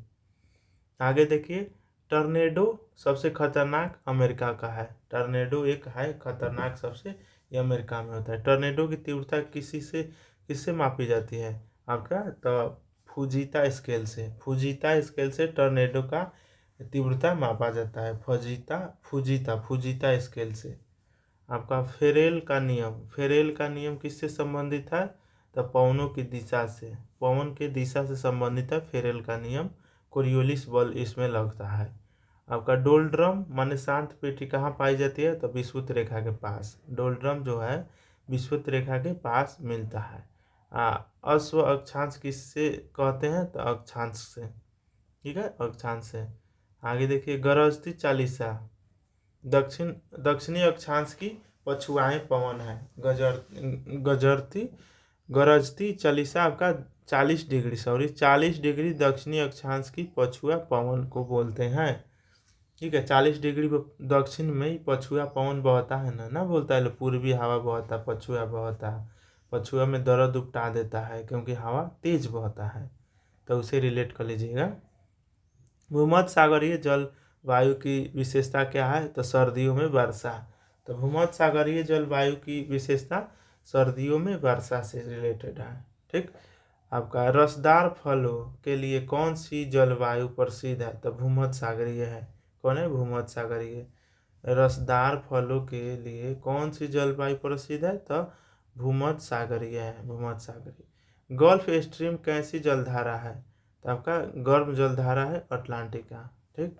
आगे देखिए, टर्नेडो सबसे खतरनाक अमेरिका का है। टर्नेडो एक है खतरनाक सबसे, ये अमेरिका में होता है। टर्नेडो की तीव्रता किससे मापी जाती है आपका, तो फुजीता स्केल से टॉर्नेडो का तीव्रता मापा जाता है। फुजीता स्केल से। आपका फेरेल का नियम किससे संबंधित है? तो पवनों की दिशा से, पवन के दिशा से संबंधित है फेरेल का नियम। कोरियोलिस बल इसमें लगता है। आपका डोलड्रम माने शांत पेटी कहाँ पाई जाती है? तो विषुवत रेखा के पास। डोलड्रम जो है विषुवत रेखा के पास मिलता है। अश्व अक्षांश किससे कहते हैं? तो अक्षांश से। ठीक है, अक्षांश से। आगे देखिए, गरजती चालीसा दक्षिणी अक्षांश की पछुआएं पवन है। गरजती चालीसा आपका 40 डिग्री दक्षिणी अक्षांश की पछुआ पवन को बोलते हैं। ठीक है, 40 डिग्री दक्षिण में ही पछुआ पवन बहता है ना बोलता है पूर्वी हवा बहता, पछुआ बहता है। पछुआ में दर्द उपटा देता है क्योंकि हवा तेज बहता है, तो उसे रिलेट कर लीजिएगा। भूमध्य सागरीय जल वायु की विशेषता क्या है? तो सर्दियों में वर्षा। तो भूमध्य सागरीय जल वायु की विशेषता सर्दियों में वर्षा से रिलेटेड है। ठीक। आपका रसदार फलों के लिए कौन सी जलवायु प्रसिद्ध है? तो भूमध्य सागरीय है। कौन है? भूमध्य सागरीय। रसदार फलों के लिए कौन सी जलवायु प्रसिद्ध है? तो भूमध्य सागरीय है, भूमध्य सागरीय। गल्फ स्ट्रीम कैसी जलधारा है? तो आपका गर्म जलधारा है अटलांटिका। ठीक।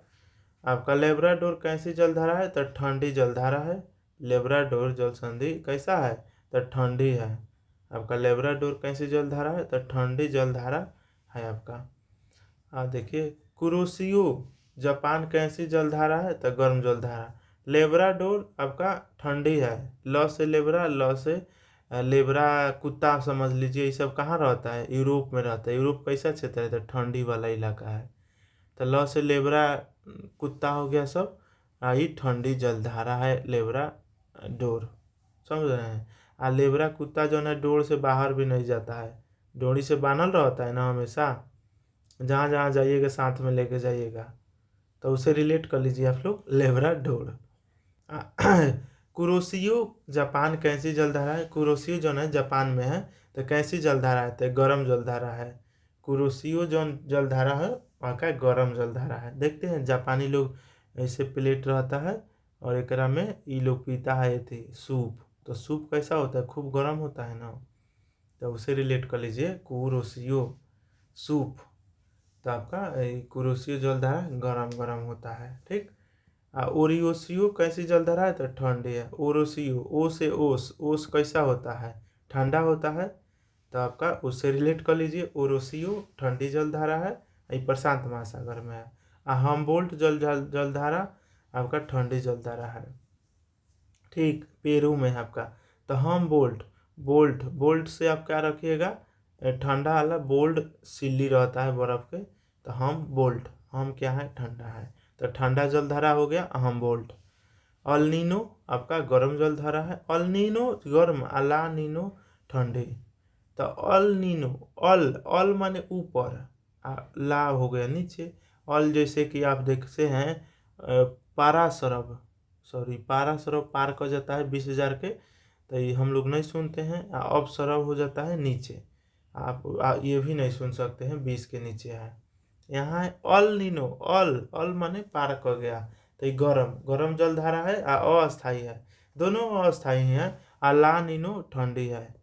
आपका लेब्राडोर कैसी जलधारा है? तो ठंडी जलधारा है। लेब्राडोर जल संधि कैसा है? तो ठंडी है। आपका लेब्राडोर कैसी जलधारा है? तो ठंडी जलधारा है आपका। देखिए, कुरोशियो जापान कैसी जलधारा है? तो गर्म जलधारा। लेब्राडोर आपका ठंडी है। ल से लेब्रा, ल से लेब्रा कुत्ता समझ लीजिए। ये सब कहाँ रहता है? यूरोप में रहता है। यूरोप कैसा क्षेत्र है? तो ठंडी वाला इलाका है। तो ल से लेब्रा कुत्ता हो गया सब। ये ठंडी जलधारा है लेब्रा डोर, समझ रहे हैं। लेब्रा कुत्ता जो है डोर से बाहर भी नहीं जाता है, डोरी से बांधल रहता है ना हमेशा। जहाँ जहाँ जाइएगा साथ में लेके जाइएगा, तो उसे रिलेट कर लीजिए आप लोग, लेब्रा डोर। कुरोशियो जापान कैसी जलधारा है? कुरोशियो जो है जापान में है, तो कैसी जलधारा है? तो गर्म जलधारा है। कुरोशियो जो जलधारा है वहाँ का गर्म जलधारा है। देखते हैं जापानी लोग ऐसे प्लेट रहता है और एकरा में ये लोग पीता है थी सूप। तो सूप कैसा होता है? खूब गर्म होता है ना, तो उसे रिलेट कर लीजिए कुरोशियो सूप। तो आपका कुरोशियो जलधारा गरम गरम होता है। ठीक। ओरियोशियो कैसी जलधारा है? तो ठंडी है। ओरोशियो, ओ से ओस कैसा होता है? ठंडा होता है। तो आपका उससे रिलेट कर लीजिए, ओरोशियो ठंडी जलधारा है, ये प्रशांत महासागर में है। हम्बोल्ट जलधारा आपका ठंडी जलधारा है। ठीक, पेरू में है आपका। तो बोल्ट से आप क्या रखिएगा? ठंडा वाला, बोल्ड सिल्ली रहता है बर्फ के, तो हम क्या है? ठंडा है। तो ठंडा जलधारा हो गया हम्बोल्ट। अल्नीनो आपका गर्म जलधारा है। अल्नीनो गर्म, अलानीनो ठंडी। तो अल्नीनो, अल माने ऊपर, ला हो गया नीचे। अल जैसे कि आप देखते हैं पारासरब पार कर जाता है 20,000 के, तो ये हम लोग नहीं सुनते हैं। अब सरब हो जाता है नीचे, आप ये भी नहीं सुन सकते हैं 20 के नीचे है। यहाँ है अल नीनो, अल माने पार कर गया, तो ये गरम जलधारा है, अस्थाई है। दोनों अस्थाई हैं। ला नीनो ठंडी है।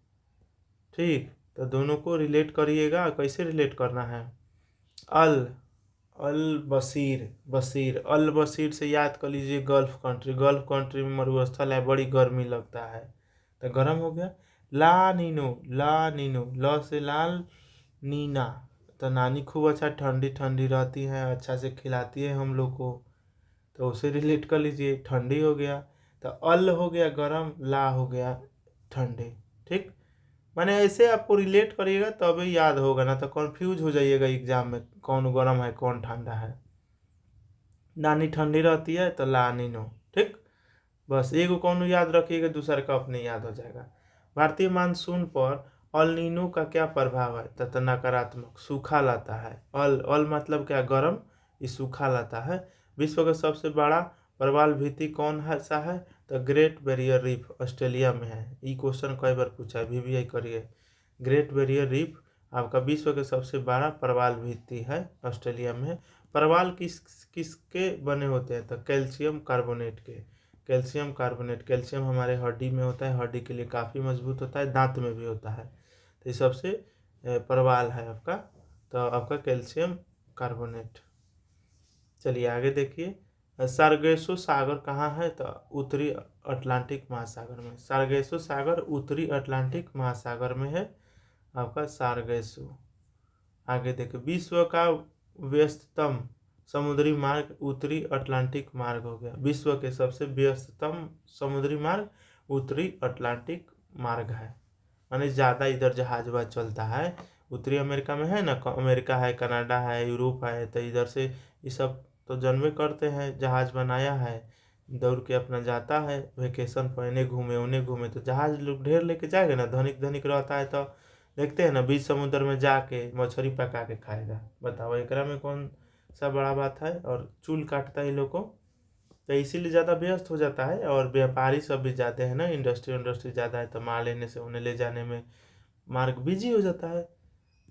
ठीक, तो दोनों को रिलेट करिएगा। कैसे रिलेट करना है? अल अल बसीर से याद कर लीजिए गल्फ कंट्री में मरुस्थल है, बड़ी गर्मी लगता है, तो गर्म हो गया। ला नीनो, ल से लाल, नीना, तो नानी खूब अच्छा ठंडी रहती है, अच्छा से खिलाती है हम लोग को, तो उसे रिलेट कर लीजिए, ठंडी हो गया। तो अल हो गया गर्म, ला हो गया ठंडी। ठीक, माने ऐसे आपको रिलेट करिएगा तभी याद होगा, ना तो कंफ्यूज हो जाइएगा एग्जाम में, कौन गर्म है कौन ठंडा है। नानी ठंडी रहती है तो ला नीनो। ठीक, बस एगो कौन याद रखिएगा, दूसरा का अपने याद हो जाएगा। भारतीय मानसून पर अल नीनो का क्या प्रभाव है? तो नकारात्मक, सूखा लाता है। अल मतलब क्या? गर्म, ये सूखा लाता है। विश्व का सबसे बड़ा प्रवाल भित्ति कौन है सा है? तो ग्रेट बैरियर रीफ ऑस्ट्रेलिया में है। ये क्वेश्चन कई बार पूछा है, VVI करिए। ग्रेट बैरियर रीफ आपका विश्व के सबसे बड़ा प्रवाल भित्ति है ऑस्ट्रेलिया में। प्रवाल किसके बने होते हैं? तो कैल्शियम कार्बोनेट के। कैल्शियम कार्बोनेट, कैल्शियम हमारे हड्डी में होता है, हड्डी के लिए काफ़ी मजबूत होता है, दांत में भी होता है। तो ये सबसे प्रवाल है आपका, तो आपका कैल्शियम कार्बोनेट। चलिए आगे देखिए, सार्गेसो सागर कहाँ है? तो उत्तरी अटलांटिक महासागर में। सार्गेसो सागर उत्तरी अटलांटिक महासागर में है आपका सार्गेसो। आगे देखिए, विश्व का व्यस्ततम समुद्री मार्ग उत्तरी अटलांटिक मार्ग हो गया। विश्व के सबसे व्यस्ततम समुद्री मार्ग उत्तरी अटलांटिक मार्ग है, माने ज़्यादा इधर जहाज वहाज चलता है। उत्तरी अमेरिका में है ना, अमेरिका है, कनाडा है, यूरोप है, तो इधर से ये सब तो जन्मे करते हैं, जहाज बनाया है, दौड़ के अपना जाता है वेकेशन पर, इन्हें घूमे उन्हें घूमे, तो जहाज लोग ढेर लेके जाएगा ना, धनिक धनिक रहता है, तो देखते हैं ना बीच समुद्र में जाके मछली पका के खाएगा। बताओ एकरा में कौन सा बड़ा बात है? और चूल काटता है इन लोग को, तो इसीलिए ज़्यादा व्यस्त हो जाता है। और व्यापारी सब भी जाते हैं ना, इंडस्ट्री ज़्यादा है, तो माल लेने से उन्हें ले जाने में मार्ग बिजी हो जाता है।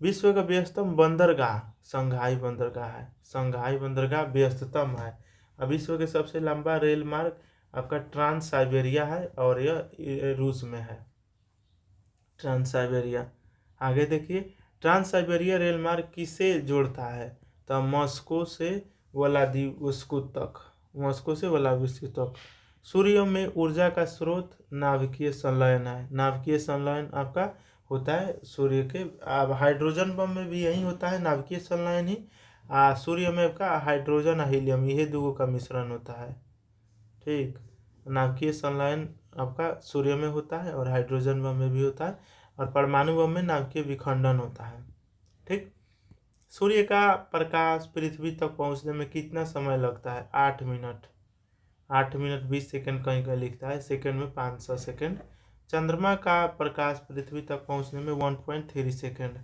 विश्व का व्यस्ततम बंदरगाह संघाई बंदरगाह है। संघाई बंदरगाह व्यस्ततम है। अब विश्व के सबसे लंबा रेल मार्ग आपका ट्रांस साइबेरिया है, और यह रूस में है, ट्रांस साइबेरिया। आगे देखिए, ट्रांस साइबेरिया रेल मार्ग किसे जोड़ता है? तो मॉस्को से व्लादिवोस्तोक तक, मॉस्को से व्लादिवोस्तोक तक। सूर्य में ऊर्जा का स्रोत नाभिकीय संलयन है। नाभिकीय संलयन आपका होता है सूर्य के, अब हाइड्रोजन बम में भी यही होता है, नाभिकीय संलयन ही। सूर्य में आपका हाइड्रोजन हीलियम, यही दो का मिश्रण होता है। ठीक, नाभिकीय संलयन आपका सूर्य में होता है और हाइड्रोजन बम में भी होता है, और परमाणु बम में नाभिकीय विखंडन होता है। ठीक, सूर्य का प्रकाश पृथ्वी तक पहुंचने में कितना समय लगता है? 8 मिनट। 8 मिनट 20 सेकंड कहीं कहीं लिखता है, सेकंड में 500 सेकंड। चंद्रमा का प्रकाश पृथ्वी तक पहुंचने में 1.3 सेकंड।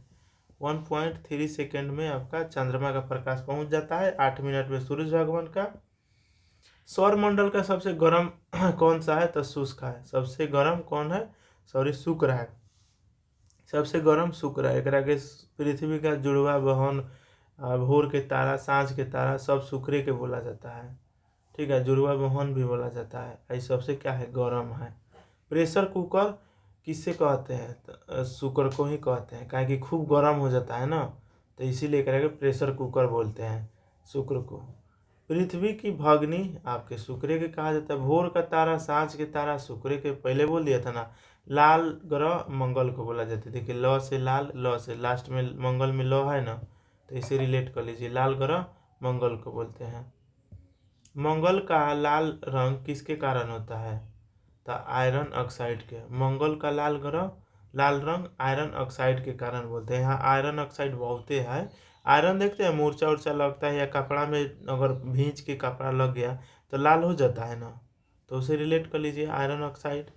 1.3 सेकंड में आपका चंद्रमा का प्रकाश पहुंच जाता है, 8 मिनट में सूरज भगवान का। सौर मंडल का सबसे गर्म कौन सा है? तो शुष्क है। सबसे गर्म कौन है? सॉरी, शुक्र है, सबसे गर्म शुक्र है। एकरा के पृथ्वी का जुड़वा बहन, भोर के तारा, सांझ के तारा, सब शुक्र के बोला जाता है। ठीक है, जुड़वा बहन भी बोला जाता है। ये सबसे क्या है? गर्म है। प्रेशर कुकर किससे कहते हैं? तो शुक्र को ही कहते हैं, काहे कि खूब गर्म हो जाता है ना, तो इसीलिए करके प्रेशर कुकर बोलते हैं शुक्र को। पृथ्वी की भगनी आपके शुक्र के कहा जाता है। भोर का तारा, सांझ के तारा शुक्र के, पहले बोल दिया था ना। लाल ग्रह मंगल को बोला जाता है। देखिए, ल से लाल, ल से लास्ट में मंगल में ल है ना, तो इसे रिलेट कर लीजिए, लाल ग्रह मंगल को बोलते हैं। मंगल का लाल रंग किसके कारण होता है? तो आयरन ऑक्साइड के। मंगल का लाल रंग आयरन ऑक्साइड के कारण बोलते हैं। यहाँ आयरन ऑक्साइड बहुते है। आयरन देखते हैं मूर्छा उर्छा लगता है, या कपड़ा में अगर भींच के कपड़ा लग गया तो लाल हो जाता है ना, तो उसे रिलेट कर लीजिए, आयरन ऑक्साइड।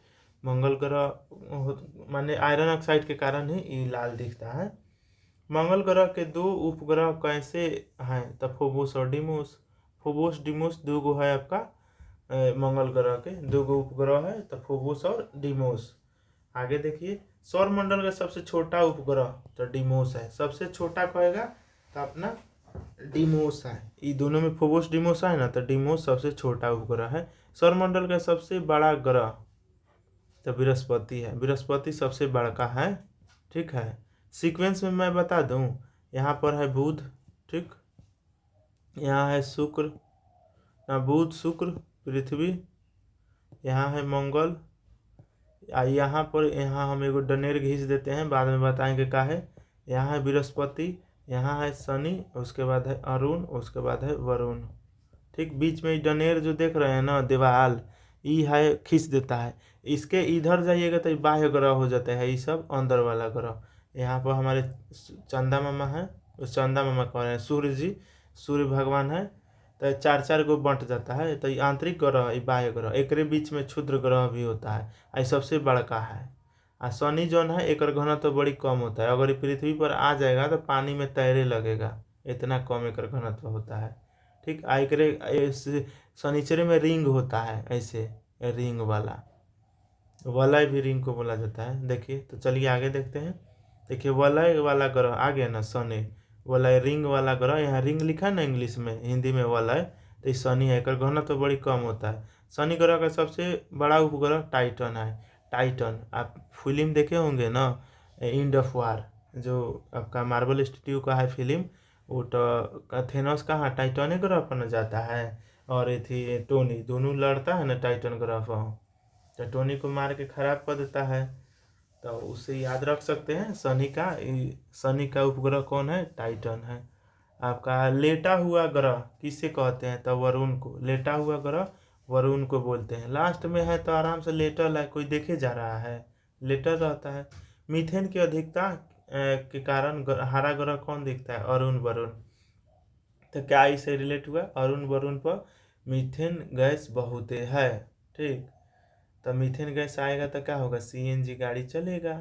मंगल ग्रह माने आयरन ऑक्साइड के कारण ही ये लाल दिखता है। मंगल ग्रह के 2 उपग्रह कैसे हैं? तो फोबोस और डिमोस। फोबोस डिमोस 2 गो है आपका, मंगल ग्रह के 2 गो उपग्रह है, तो फोबोस और डिमोस। आगे देखिए, सौर मंडल का सबसे छोटा उपग्रह तो डिमोस है। सबसे छोटा कहेगा तो अपना डिमोस है। ये दोनों में फोबोस डिमोस है ना, तो डिमोस सबसे छोटा उपग्रह है। सौर मंडल का सबसे बड़ा ग्रह तो बृहस्पति है। बृहस्पति सबसे बड़का है। ठीक है, सीक्वेंस में मैं बता दूं, यहाँ पर है बुध, ठीक, यहाँ है शुक्र, बुध शुक्र पृथ्वी, यहाँ है मंगल, यहाँ हम एगो डनेर घींच देते हैं, बाद में बताएंगे का है। यहाँ है बृहस्पति, यहाँ है शनि, उसके बाद है अरुण, उसके बाद है वरुण। ठीक, बीच में डनेर जो देख रहे हैं ना, देवाल, ये है खींच देता है। इसके इधर जाइएगा तो बाह्य ग्रह हो जाते हैं, ये सब अंदर वाला ग्रह। यहाँ पर हमारे चंदा मामा है, उस चंदा मामा कह रहे हैं सूर्य जी, सूर्य भगवान है, तो 4-4 गो बंट जाता है, तो ये आंतरिक ग्रह, ये बाह्य ग्रह, एक बीच में क्षुद्र ग्रह भी होता है, ये सबसे बड़का है। शनि जौन है, एक घनत्व तो बड़ी कम होता है, अगर ये पृथ्वी पर आ जाएगा तो पानी में तैरे लगेगा, इतना कम एक घनत्व होता है। ठीक, एकरे शनिचर में रिंग होता है, ऐसे रिंग वाला, वलय भी रिंग को बोला जाता है। देखिए, तो चलिए आगे देखते हैं। देखिए वलय वाला ग्रह आ गया ना शनि, वलय रिंग वाला ग्रह, यहाँ रिंग लिखा है ना इंग्लिश में, हिंदी में वलय, तो शनि है। एक घनत्व तो बड़ी कम होता है। शनि ग्रह का सबसे बड़ा उपग्रह टाइटन है। टाइटन आप फिल्म देखे होंगे ना, एंड ऑफ वार, जो आपका मार्वल स्टूडियो का है फिल्म, वो तो थेनोस कहाँ टाइटन ग्रह पर न जाता है, और ये थी टोनी, दोनों लड़ता है ना टाइटन ग्रह पर, तो टोनी को मार के खराब कर देता है। तो उसे याद रख सकते हैं शनि का उपग्रह कौन है, टाइटन है। आपका लेटा हुआ ग्रह किसे कहते हैं, तो वरुण को। लेटा हुआ ग्रह वरुण को बोलते हैं। लास्ट में है तो आराम से लेटल है, कोई देखे जा रहा है, लेटल रहता है। मीथेन की अधिकता के कारण हरा ग्रह कौन दिखता है, अरुण वरुण। तो क्या इससे रिलेट हुआ, अरुण वरुण पर मीथेन गैस बहुत है। ठीक, तो मीथेन गैस आएगा तो क्या होगा, सीएनजी गाड़ी चलेगा।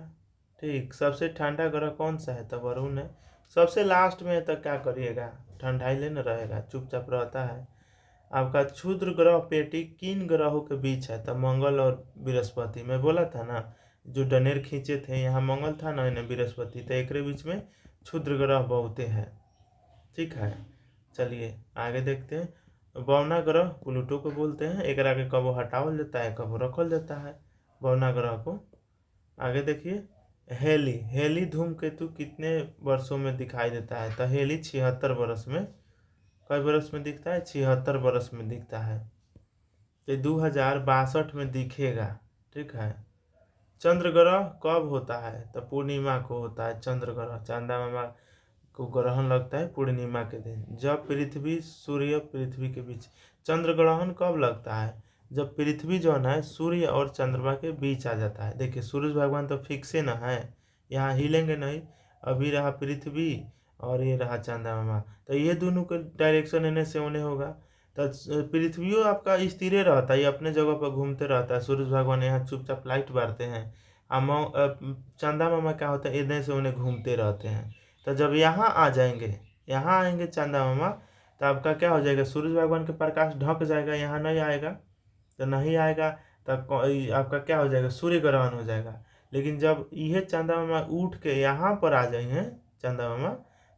ठीक, सबसे ठंडा ग्रह कौन सा है, तो वरुण है। सबसे लास्ट में है तो क्या करिएगा, ठंडा ही लेना रहेगा, चुपचाप रहता है। आपका क्षुद्र ग्रह पेटी किन ग्रहों के बीच है, तो मंगल और बृहस्पति। मैं बोला था ना, जो डनेर खींचे थे यहाँ मंगल था ना, इन्हें बृहस्पति, तो एक बीच में क्षुद्र ग्रह बहुते हैं। ठीक है, चलिए आगे देखते हैं। बौना ग्रह प्लूटो को बोलते हैं। एक के कबो हटावल जाता है, कबो रखल जाता है बौना ग्रह को। आगे देखिए, हेली हेली धूमकेतु कितने वर्षों में दिखाई देता है, तो हेली 76 वर्ष में। कई वर्ष में दिखता है, 76 वर्ष में दिखता है। तो 2062 में दिखेगा। ठीक है, चंद्र ग्रह कब होता है, तो पूर्णिमा को होता है चंद्र ग्रह। चांदा मामा को ग्रहण लगता है पूर्णिमा के दिन, जब पृथ्वी सूर्य पृथ्वी के बीच। चंद्र ग्रहण कब लगता है, जब पृथ्वी जो है सूर्य और चंद्रमा के बीच आ जाता है। देखिए सूरज भगवान तो फिक्स ना है, यहाँ हिलेंगे नहीं। अभी रहा पृथ्वी और ये रहा चांदा मामा, तो ये दोनों का डायरेक्शन इन्हें से उन्हें होगा। तो पृथ्वी आपका स्थिर रहता है, ये अपने जगह पर घूमते रहता है। सूरज भगवान यहाँ चुपचाप लाइट मारते हैं। चंदा मामा क्या होता है, इधर से उन्हें घूमते रहते हैं। तो जब यहाँ आ जाएंगे, यहाँ आएंगे चंदा मामा, तो आपका क्या हो जाएगा, सूरज भगवान के प्रकाश ढक जाएगा, यहाँ नहीं आएगा। तो नहीं आएगा तो आपका क्या हो जाएगा, सूर्य ग्रहण हो जाएगा। लेकिन जब यह चंदा मामा उठ के यहाँ पर आ जाएंगे चंदा मामा,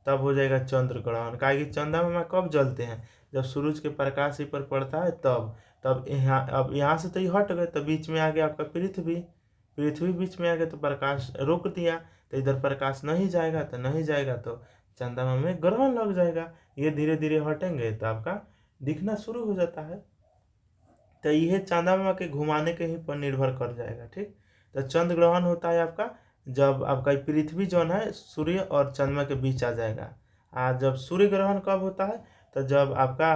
तब हो जाएगा चंद्र ग्रहण। काहे कि चंदा मामा कब जलते हैं, जब सूरज के प्रकाश ही पर पड़ता है तब यहाँ, अब यहाँ से तो ये हट गए, तो बीच में आ गया आपका पृथ्वी। पृथ्वी बीच में आ गया तो प्रकाश रोक दिया, तो इधर प्रकाश नहीं जाएगा, तो नहीं जाएगा तो चंद्रमा में ग्रहण लग जाएगा। ये धीरे धीरे हटेंगे तो आपका दिखना शुरू हो जाता है। तो यह चंद्रमा के घुमाने के ही पर निर्भर कर जाएगा। ठीक, तो चंद्र ग्रहण होता है आपका जब आपका पृथ्वी जो है सूर्य और चंद्रमा के बीच आ जाएगा। जब सूर्य ग्रहण कब होता है, तो जब आपका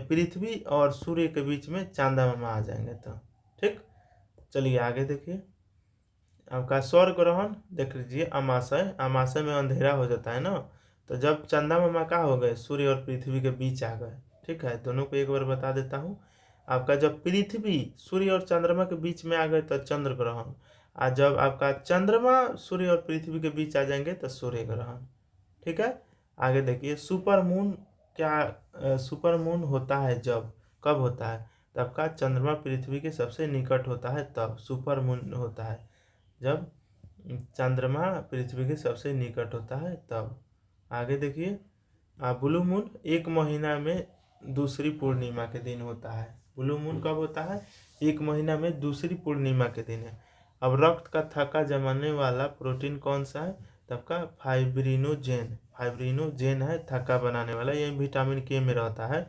पृथ्वी और सूर्य के बीच में चंद्रमा आ जाएंगे तो। ठीक, चलिए आगे देखिए। आपका सौर ग्रहण देख लीजिए, अमाशय, अमाशय में अंधेरा हो जाता है ना, तो जब चंदा मामा का हो गए सूर्य और पृथ्वी के बीच आ गए। ठीक है, दोनों को एक बार बता देता हूँ। आपका जब पृथ्वी सूर्य और चंद्रमा के बीच में आ गए तो चंद्र ग्रहण, और जब आपका चंद्रमा सूर्य और पृथ्वी के बीच आ जाएंगे तो सूर्य ग्रहण। ठीक है, आगे देखिए। सुपर मून क्या सुपर मून होता है जब, कब होता है, तो आपका चंद्रमा पृथ्वी के सबसे निकट होता है तब सुपर मून होता है, जब चंद्रमा पृथ्वी के सबसे निकट होता है तब। आगे देखिए, ब्लू मून एक महीना में दूसरी पूर्णिमा के दिन होता है। ब्लू मून कब होता है, एक महीना में दूसरी पूर्णिमा के दिन है। अब रक्त का थक्का जमाने वाला प्रोटीन कौन सा है, तब का फाइब्रिनोजेन। फाइब्रिनोजेन है थक्का बनाने वाला, ये विटामिन के में रहता है।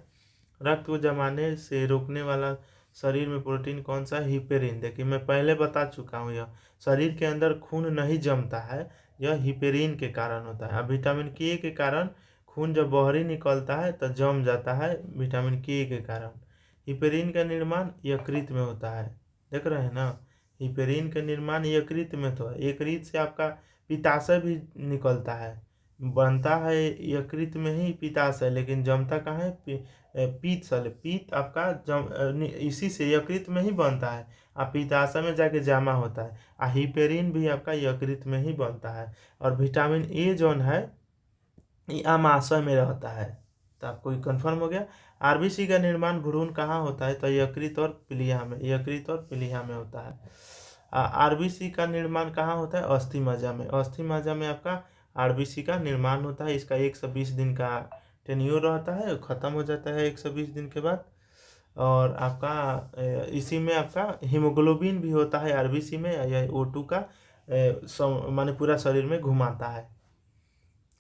रक्त को जमाने से रोकने वाला शरीर में प्रोटीन कौन सा, हिपेरिन। देखिए मैं पहले बता चुका हूँ, यह शरीर के अंदर खून नहीं जमता है, यह हिपेरिन के कारण होता है। अब विटामिन के कारण खून जब बाहरी निकलता है तो जम जाता है, विटामिन के कारण। हिपेरिन का निर्माण यकृत में होता है, देख रहे हैं ना, हिपेरिन का निर्माण यकृत में तो है। यकृत से आपका पित्ताशय भी निकलता है, बनता है यकृत में ही पित्ताशय, लेकिन जमता कहाँ है, पीत पीत आपका इसी से यकृत में ही बनता है, पित्ताशय में जाके जमा होता है। हिपेरिन भी आपका यकृत में ही बनता है। और विटामिन ए जो है ये आमाशय में रहता है। तो आपको कंफर्म हो गया। आरबीसी का निर्माण भ्रूण कहाँ होता है, तो यकृत और प्लीहा में, यकृत और प्लीहा में होता है। आरबीसी का निर्माण कहाँ होता है? अस्थि मज्जा में। अस्थि मज्जा में आपका आरबीसी का निर्माण होता है। इसका 120 दिन का टेन्योर रहता है, खत्म हो जाता है 120 दिन के बाद। और आपका इसी में आपका हीमोग्लोबिन भी होता है आरबीसी में, या O2 का माने पूरा शरीर में घुमाता है।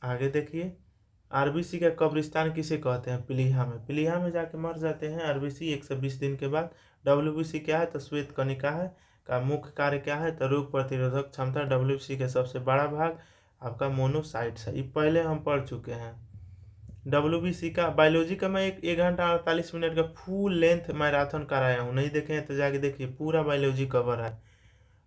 आगे देखिए, आरबीसी का कब्रिस्तान किसे कहते हैं? प्लीहा में। प्लीहा में जाके मर जाते हैं आरबीसी 120 दिन के बाद। डब्ल्यूबीसी क्या है? तो श्वेत कणिका है। का मुख्य कार्य क्या है? तो रोग प्रतिरोधक क्षमता। डब्ल्यूबीसी का सबसे बड़ा भाग आपका मोनोसाइट्स है। ये पहले हम पढ़ चुके हैं। डब्ल्यूबीसी का बायोलॉजी का मैं 1 घंटा 48 मिनट का फुल लेंथ मैराथन कराया हूँ, नहीं देखे हैं तो जाके देखिए, पूरा बायोलॉजी कवर है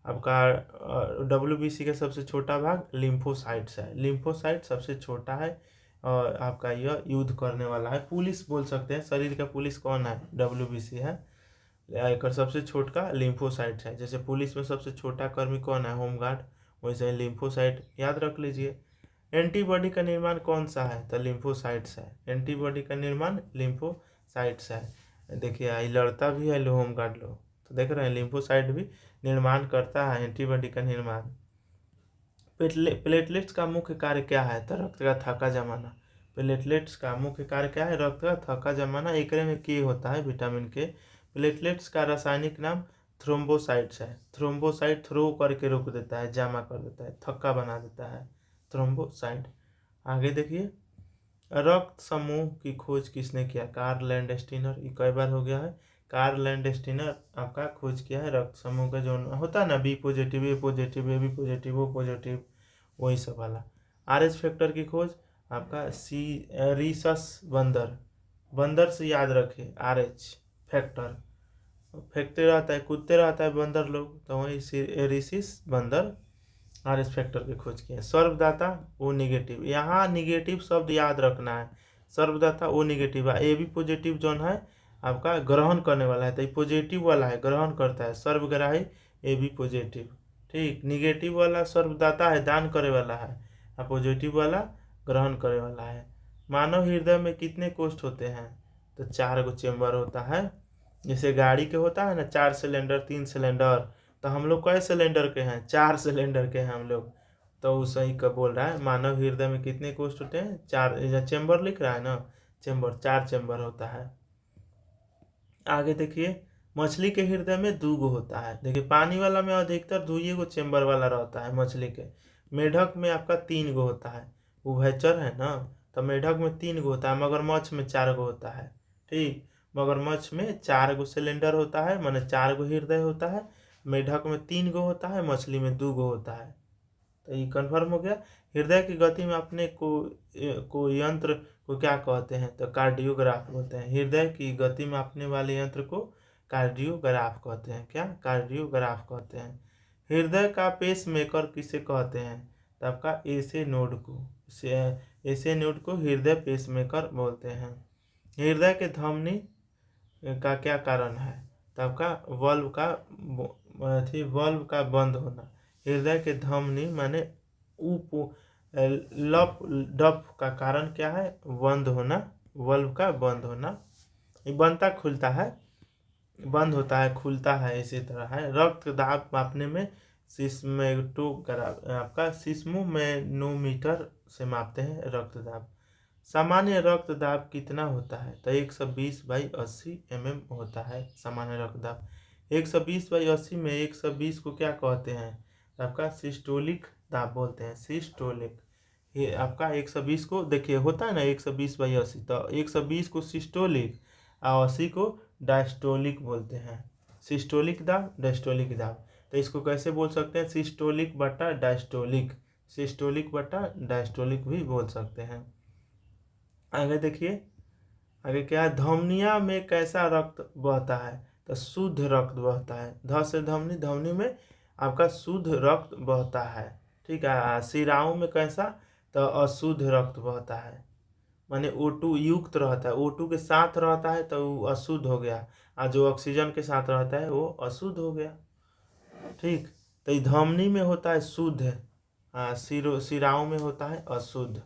आपका। डब्ल्यूबीसी का सबसे छोटा भाग लिम्फोसाइट्स है। लिम्फोसाइट सबसे छोटा है और आपका यह युद्ध करने वाला है, पुलिस बोल सकते हैं। शरीर का पुलिस कौन है? डब्ल्यूबीसी है। एक सबसे छोटा लिम्फोसाइट है। जैसे पुलिस में सबसे छोटा कर्मी कौन है? होमगार्ड। वैसे लिम्फोसाइट याद रख लीजिए। एंटीबॉडी का निर्माण कौन सा है? तो लिम्फोसाइट्स है। एंटीबॉडी का निर्माण लिम्फोसाइट्स है। देखिए आई लड़ता भी है होमगार्ड लोग, तो देख रहे हैं लिम्फोसाइट भी निर्माण करता है एंटीबॉडी का निर्माण। प्लेटलेट्स का मुख्य कार्य क्या है? तो रक्त का थक्का जमाना। प्लेटलेट्स का मुख्य कार्य क्या है? रक्त का थक्का जमाना। एकरे में के होता है, विटामिन के। प्लेटलेट्स का रासायनिक नाम थ्रोम्बोसाइट्स है। थ्रोम्बोसाइट थ्रो करके रोक देता है, जमा कर देता है, थक्का बना देता है, थ्रोम्बोसाइट। आगे देखिए, रक्त समूह की खोज किसने किया? Karl Landsteiner. ये कई बार हो गया है। कार्ल लैंडस्टीनर आपका खोज किया है रक्त समूह का, जो होता है ना B positive, A positive, A B positive, O positive, वही सब वाला। RH फैक्टर की खोज आपका रीसस बंदर। बंदर से याद रखे RH फैक्टर। फेंकते रहता है, कूदते रहता है बंदर लोग, तो वही रीसिस बंदर RH फैक्टर की खोज की है। सर्वदाता O निगेटिव। यहाँ निगेटिव शब्द याद रखना है। सर्वदाता O निगेटिव है। AB पॉजिटिव जो है आपका ग्रहण करने वाला है, तो ये पॉजिटिव वाला है, ग्रहण करता है, सर्वग्राही AB पॉजिटिव। ठीक, निगेटिव वाला सर्वदाता है, दान करे वाला है, और पॉजिटिव वाला ग्रहण करे वाला है। मानव हृदय में कितने कोष्ठ होते हैं? तो 4 गो चेम्बर होता है। जैसे गाड़ी के होता है ना 4 सिलेंडर 3 सिलेंडर, तो हम लोग कई सिलेंडर के हैं? 4 सिलेंडर के हैं हम लोग। तो वो सही का बोल रहा है। मानव हृदय में कितने कोष्ठ होते हैं? 4। चेम्बर लिख रहा है ना, चेम्बर, 4 चेम्बर होता है। आगे देखिए, मछली के हृदय में 2 गो होता है। देखिए पानी वाला में अधिकतर 2 गो चेम्बर वाला रहता है मछली के। मेढक में आपका 3 गो होता है। उभयचर है ना, तो मेढक में 3 गो होता है, मगरमच्छ में 4 गो होता है। ठीक, मगरमच्छ में 4 गो सिलेंडर होता है, माने 4 गो हृदय होता है। मेढक में 3 गो होता है, मछली में 2 गो होता है। तो ये कन्फर्म हो गया। हृदय की गति में अपने को यंत्र को क्या कहते हैं? तो कार्डियोग्राफ बोलते हैं। हृदय की गति में अपने वाले यंत्र को कार्डियोग्राफ कहते हैं। क्या? कार्डियोग्राफ कहते हैं। हृदय का पेस मेकर किसे कहते हैं? तो आपका एसे नोड को, एसे नोड को हृदय पेस मेकर बोलते हैं। हृदय के धमनी का क्या कारण है? तो आपका वल्व का बंद होना। हृदय के धमनी माने उप लप डप का कारण क्या है? बंद होना, वल्व का बंद होना। ये बनता खुलता है, बंद होता है, खुलता है, इसी तरह है। रक्त दाब मापने में आपका सिस्मोमेनोमीटर से मापते हैं रक्त दाब। सामान्य रक्त दाब कितना होता है? तो 120/80 mm होता है सामान्य रक्त दाब। 120/80 में 120 को क्या कहते हैं? आपका सिस्टोलिक दाब बोलते हैं, सिस्टोलिक। ये आपका 120 को देखिए होता है ना 120/80, तो 120 को सिस्टोलिक और 80 को डायस्टोलिक बोलते हैं। सिस्टोलिक दाब, डायस्टोलिक दाब। तो इसको कैसे बोल सकते हैं? सिस्टोलिक बटा डायस्टोलिक, सिस्टोलिक बटा डायस्टोलिक भी बोल सकते हैं। आगे देखिए, आगे क्या है? धमनिया में कैसा रक्त बहता है? तो शुद्ध रक्त बहता है। ध से धमनी, धमनी में आपका शुद्ध रक्त बहता है। ठीक है। शिराओं में कैसा? तो अशुद्ध रक्त बहता है, माने O2 युक्त रहता है। O2 के साथ रहता है तो वो अशुद्ध हो गया, और जो ऑक्सीजन के साथ रहता है वो अशुद्ध हो गया। ठीक, तो ये धमनी में होता है शुद्ध, शिराओं में होता है अशुद्ध।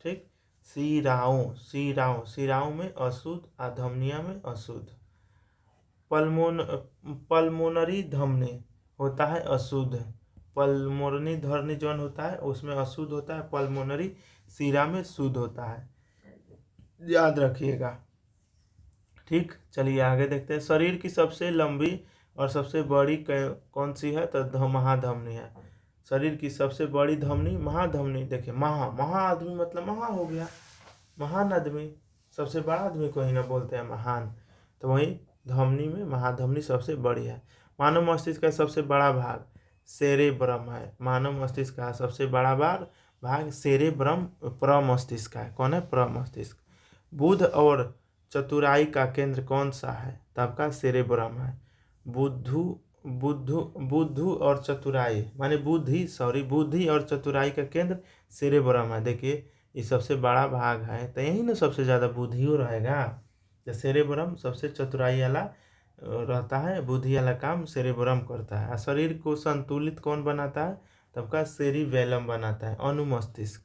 ठीक, शिराओं में अशुद्ध और धमनिया में अशुद्ध। पल्मोनरी धमनी, होता है अशुद्ध। पल्मोनरी धमनी जोन होता है उसमें अशुद्ध होता है, पल्मोनरी सीरा में शुद्ध होता है, याद रखिएगा। ठीक, चलिए आगे देखते हैं। शरीर की सबसे लंबी और सबसे बड़ी कौन सी है? तो महाधमनी है। शरीर की सबसे बड़ी धमनी महाधमनी। देखिए महा आदमी मतलब महा हो गया, महान आदमी, सबसे बड़ा आदमी को ही ना बोलते हैं महान, तो वही धमनी में महाधमनी सबसे बड़ी है। मानव मस्तिष्क का सबसे बड़ा भाग सेरेब्रम है। मानव मस्तिष्क का सबसे बड़ा भाग सेरेब्रम प्रमस्तिष्क है। कौन है? प्रमस्तिष्क। बुद्ध और चतुराई का केंद्र कौन सा है? तो आपका सेरेब्रम है। बुद्धू और चतुराई माने बुद्धि और चतुराई का केंद्र सेरेब्रम है। देखिए ये सबसे बड़ा भाग है, तो यही ना सबसे ज़्यादा बुद्धियो रहेगा। तो सेरेब्रम सबसे चतुराई वाला रहता है, बुद्धि वाला काम सेरेब्रम करता है। शरीर को संतुलित कौन बनाता है? तब का सेरिबेलम बनाता है, अनुमस्तिष्क।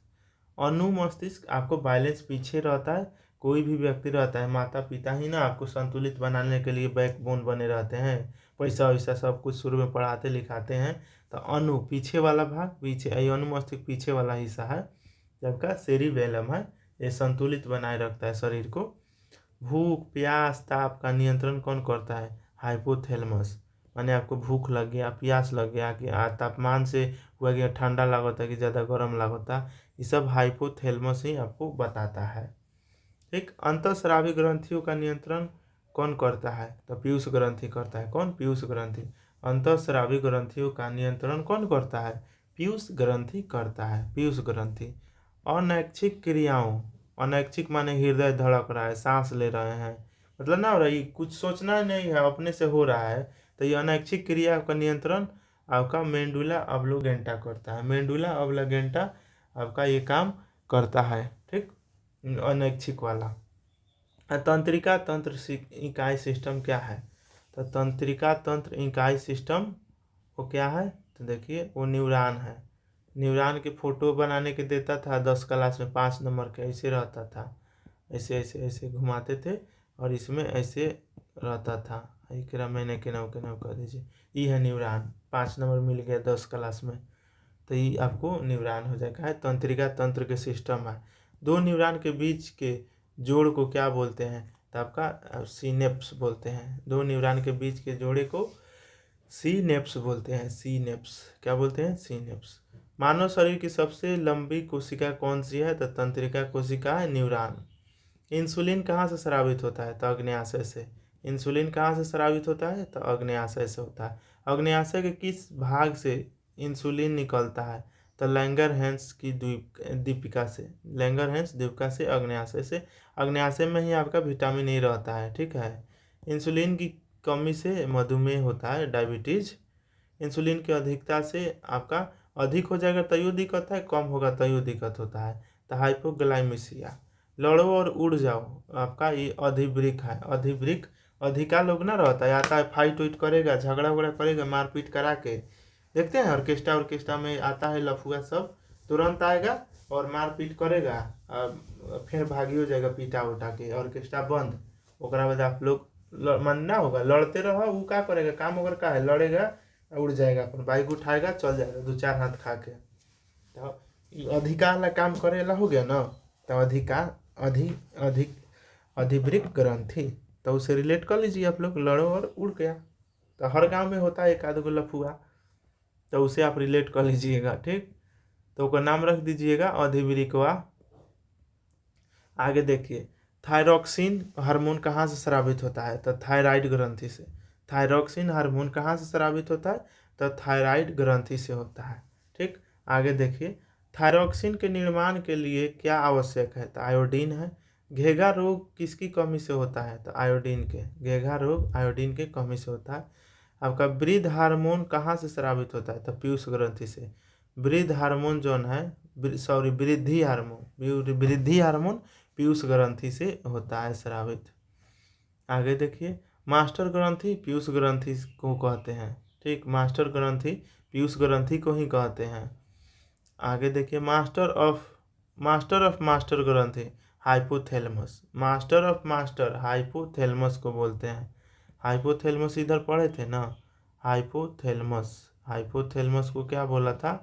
अनुमस्तिष्क आपको बैलेंस पीछे रहता है, कोई भी व्यक्ति रहता है, माता पिता ही ना आपको संतुलित बनाने के लिए बैकबोन बने रहते हैं, पैसा वैसा सब कुछ शुरू में पढ़ाते लिखाते हैं। तो अनु पीछे वाला भाग, पीछे अनुमस्तिष्क पीछे वाला हिस्सा है, जबकि सेरिबेलम है, ये संतुलित बनाए रखता है शरीर को। भूख प्यास ताप का नियंत्रण कौन करता है? हाइपोथैलेमस। माने आपको भूख लग गया, प्यास लग गया, कि तापमान से हुआ गया ठंडा लगता है कि ज़्यादा गर्म लगता, ये सब हाइपोथैलेमस ही आपको बताता है। ठीक, अंतःस्रावी ग्रंथियों का नियंत्रण कौन करता है? तो पीयूष ग्रंथि करता है। कौन? पीयूष ग्रंथि। अंतःस्रावी ग्रंथियों का नियंत्रण कौन करता है? पीयूष ग्रंथि करता है, पीयूष ग्रंथि। अनैच्छिक क्रियाओं, अनैच्छिक माने हृदय धड़क रहा है, सांस ले रहे हैं, मतलब ना हो रहा है, कुछ सोचना नहीं है, अपने से हो रहा है, तो ये अनैच्छिक क्रिया का नियंत्रण आपका मेंडुला ऑब्लिगेंटा करता है। मेंडुला ऑब्लिगेंटा आपका ये काम करता है। ठीक, अनैच्छिक वाला। तंत्रिका तंत्र इकाई सिस्टम क्या है? तो तंत्रिका तंत्र इकाई सिस्टम वो क्या है? तो देखिए वो न्यूरॉन है। न्यूरॉन के फोटो बनाने के देता था 10 क्लास में, 5 नंबर के, ऐसे रहता था, ऐसे ऐसे ऐसे घुमाते थे और इसमें ऐसे रहता था। एकरा मैंने के नाम कर दीजिए, ये है न्यूरॉन, 5 नंबर मिल गया 10 क्लास में, तो ये आपको न्यूरॉन हो जाएगा। है तंत्रिका तंत्र के सिस्टम है। दो न्यूरॉन के बीच के जोड़ को क्या बोलते हैं? तो आपका सीनेप्स बोलते हैं। दो न्यूरॉन के बीच के जोड़े को सीनेप्स बोलते हैं। सीनेप्स क्या बोलते हैं? सीनेप्स। मानव शरीर की सबसे लंबी कोशिका कौन सी है? तो तंत्रिका कोशिका है, न्यूरॉन। इंसुलिन कहाँ से स्रावित होता है? तो अग्न्याशय से। इंसुलिन कहाँ से स्रावित होता है? तो अग्न्याशय से होता है। अग्न्याशय के किस भाग से इंसुलिन निकलता है? तो लैंगरहैंस की दीपिका से, लैंगरहैंस दीपिका से, अग्न्याशय से। अग्न्याशय में ही आपका विटामिन ए रहता है। ठीक है। इंसुलिन की कमी से मधुमेह होता है, डायबिटीज। इंसुलिन की अधिकता से आपका अधिक हो जाएगा तैयो दिक्कत है, कम होगा तैयो दिक्कत होता है, तो हाइपोग्लाइमिसिया। लड़ो और उड़ जाओ आपका ये अधिवृक है। अधिवृक अधिका लोग ना रहता है, आता है फाइट वाइट करेगा, झगड़ा वगड़ा करेगा, मारपीट करा के, देखते हैं ऑर्केस्ट्रा में आता है लफुआ सब, तुरंत आएगा और मारपीट करेगा और फिर भागी हो जाएगा पीटा उठा के, ऑर्केस्ट्रा बंद। ओकरा बाद आप लोग मानना होगा, लड़ते रहो, वो क्या करेगा, काम अगर का है, लड़ेगा, उड़ जाएगा, अपन बाइक उठाएगा, चल जाएगा 2-4 हाथ खा के। तो अधिका वाला काम करेला हो गया ना, तो अधिक अधिवृक ग्रंथि, तो उसे रिलेट कर लीजिए आप लोग, लड़ो और उड़ गया। तो हर गांव में होता है एक आध गो लफुआ, तो उसे आप रिलेट कर लीजिएगा। ठीक, तो उसका नाम रख दीजिएगा अधिवृकवा। आगे देखिए, थायरॉक्सिन हार्मोन कहाँ से स्रावित होता है? तो थायराइड ग्रंथि से। थायरॉक्सिन हार्मोन कहाँ से स्रावित होता है? तो थायराइड ग्रंथि से होता है। ठीक, आगे देखिए, थायरॉक्सिन के निर्माण के लिए क्या आवश्यक है? तो आयोडीन है। घेघा रोग किसकी कमी से होता है? तो आयोडीन के। घेघा रोग आयोडीन के कमी से होता है। आपका वृद्ध हार्मोन कहाँ से स्रावित होता है? तो पीयूष ग्रंथि से। वृद्ध हार्मोन जो है, वृद्धि हार्मोन पीयूष ग्रंथि से होता है स्रावित। आगे देखिए, मास्टर ग्रंथि पीयूष ग्रंथि को कहते हैं। ठीक, मास्टर ग्रंथि पीयूष ग्रंथि को ही कहते हैं। आगे देखिए, मास्टर ऑफ मास्टर ग्रंथि hypothalamus. Master of master hypothalamus को बोलते हैं। हाइपोथैलेमस इधर पढ़े थे ना, हाइपोथैलेमस। हाइपोथैलेमस को क्या बोला था?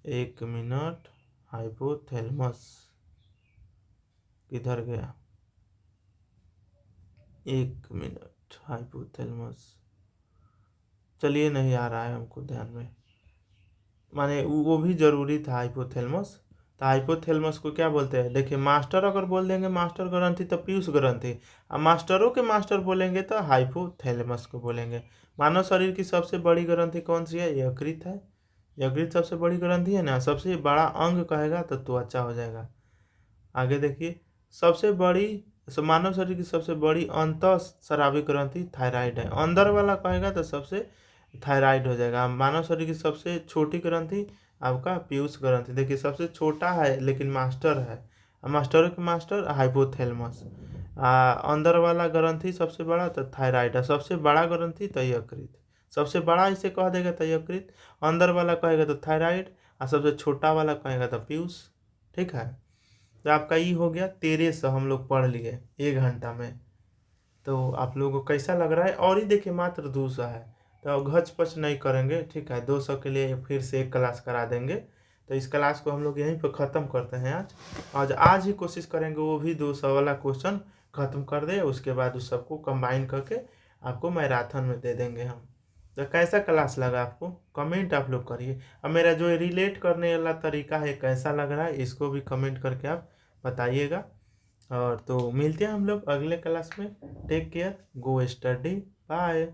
1 मिनट। हाइपोथैलेमस किधर गया? 1 मिनट। हाइपोथैलेमस, चलिए नहीं आ रहा है हमको ध्यान में, माने वो भी जरूरी था हाइपोथैलेमस। तो हाइपोथैलेमस को क्या बोलते हैं? देखिए, मास्टर अगर बोल देंगे मास्टर ग्रंथि तो पीयूष ग्रंथि, अब मास्टरों के मास्टर बोलेंगे तो हाइपोथैलेमस को बोलेंगे। मानव शरीर की सबसे बड़ी ग्रंथि कौन सी है? यकृत है। यकृत सबसे बड़ी ग्रंथि है ना। सबसे बड़ा अंग कहेगा तो त्वचा हो जाएगा। आगे देखिए, सबसे बड़ी मानव शरीर की सबसे बड़ी अंतःस्रावी ग्रंथि थायराइड है। अंदर वाला कहेगा तो सबसे थायराइड हो जाएगा। मानव शरीर की सबसे छोटी ग्रंथि आपका पीयूष ग्रंथि। देखिए, सबसे छोटा है लेकिन मास्टर है, मास्टरों के मास्टर हाइपोथैलेमस। अंदर वाला ग्रंथि सबसे बड़ा तो थायराइड है। सबसे बड़ा ग्रंथि तो यकृत। सबसे बड़ा इसे कह देगा तो यकृत, अंदर वाला कहेगा तो थायराइड, और सबसे छोटा वाला कहेगा तो पीयूष। ठीक है, तो आपका ये हो गया 1300 हम लोग पढ़ लिए 1 घंटा में। तो आप लोगों को कैसा लग रहा है? और ही देखिए, मात्र 200 है, तो घच पच नहीं करेंगे। ठीक है, 200 के लिए फिर से एक क्लास करा देंगे। तो इस क्लास को हम लोग यहीं पर ख़त्म करते हैं आज ही कोशिश करेंगे वो भी 200 वाला क्वेश्चन ख़त्म कर दे। उसके बाद उस सबको कंबाइन करके आपको मैराथन में दे देंगे हम। तो कैसा क्लास लगा आपको? कमेंट आप लोग करिए। अब मेरा जो रिलेट करने वाला तरीका है कैसा लग रहा है, इसको भी कमेंट करके आप बताइएगा। और तो मिलते हैं हम लोग अगले क्लास में। टेक केयर, गो स्टडी, बाय।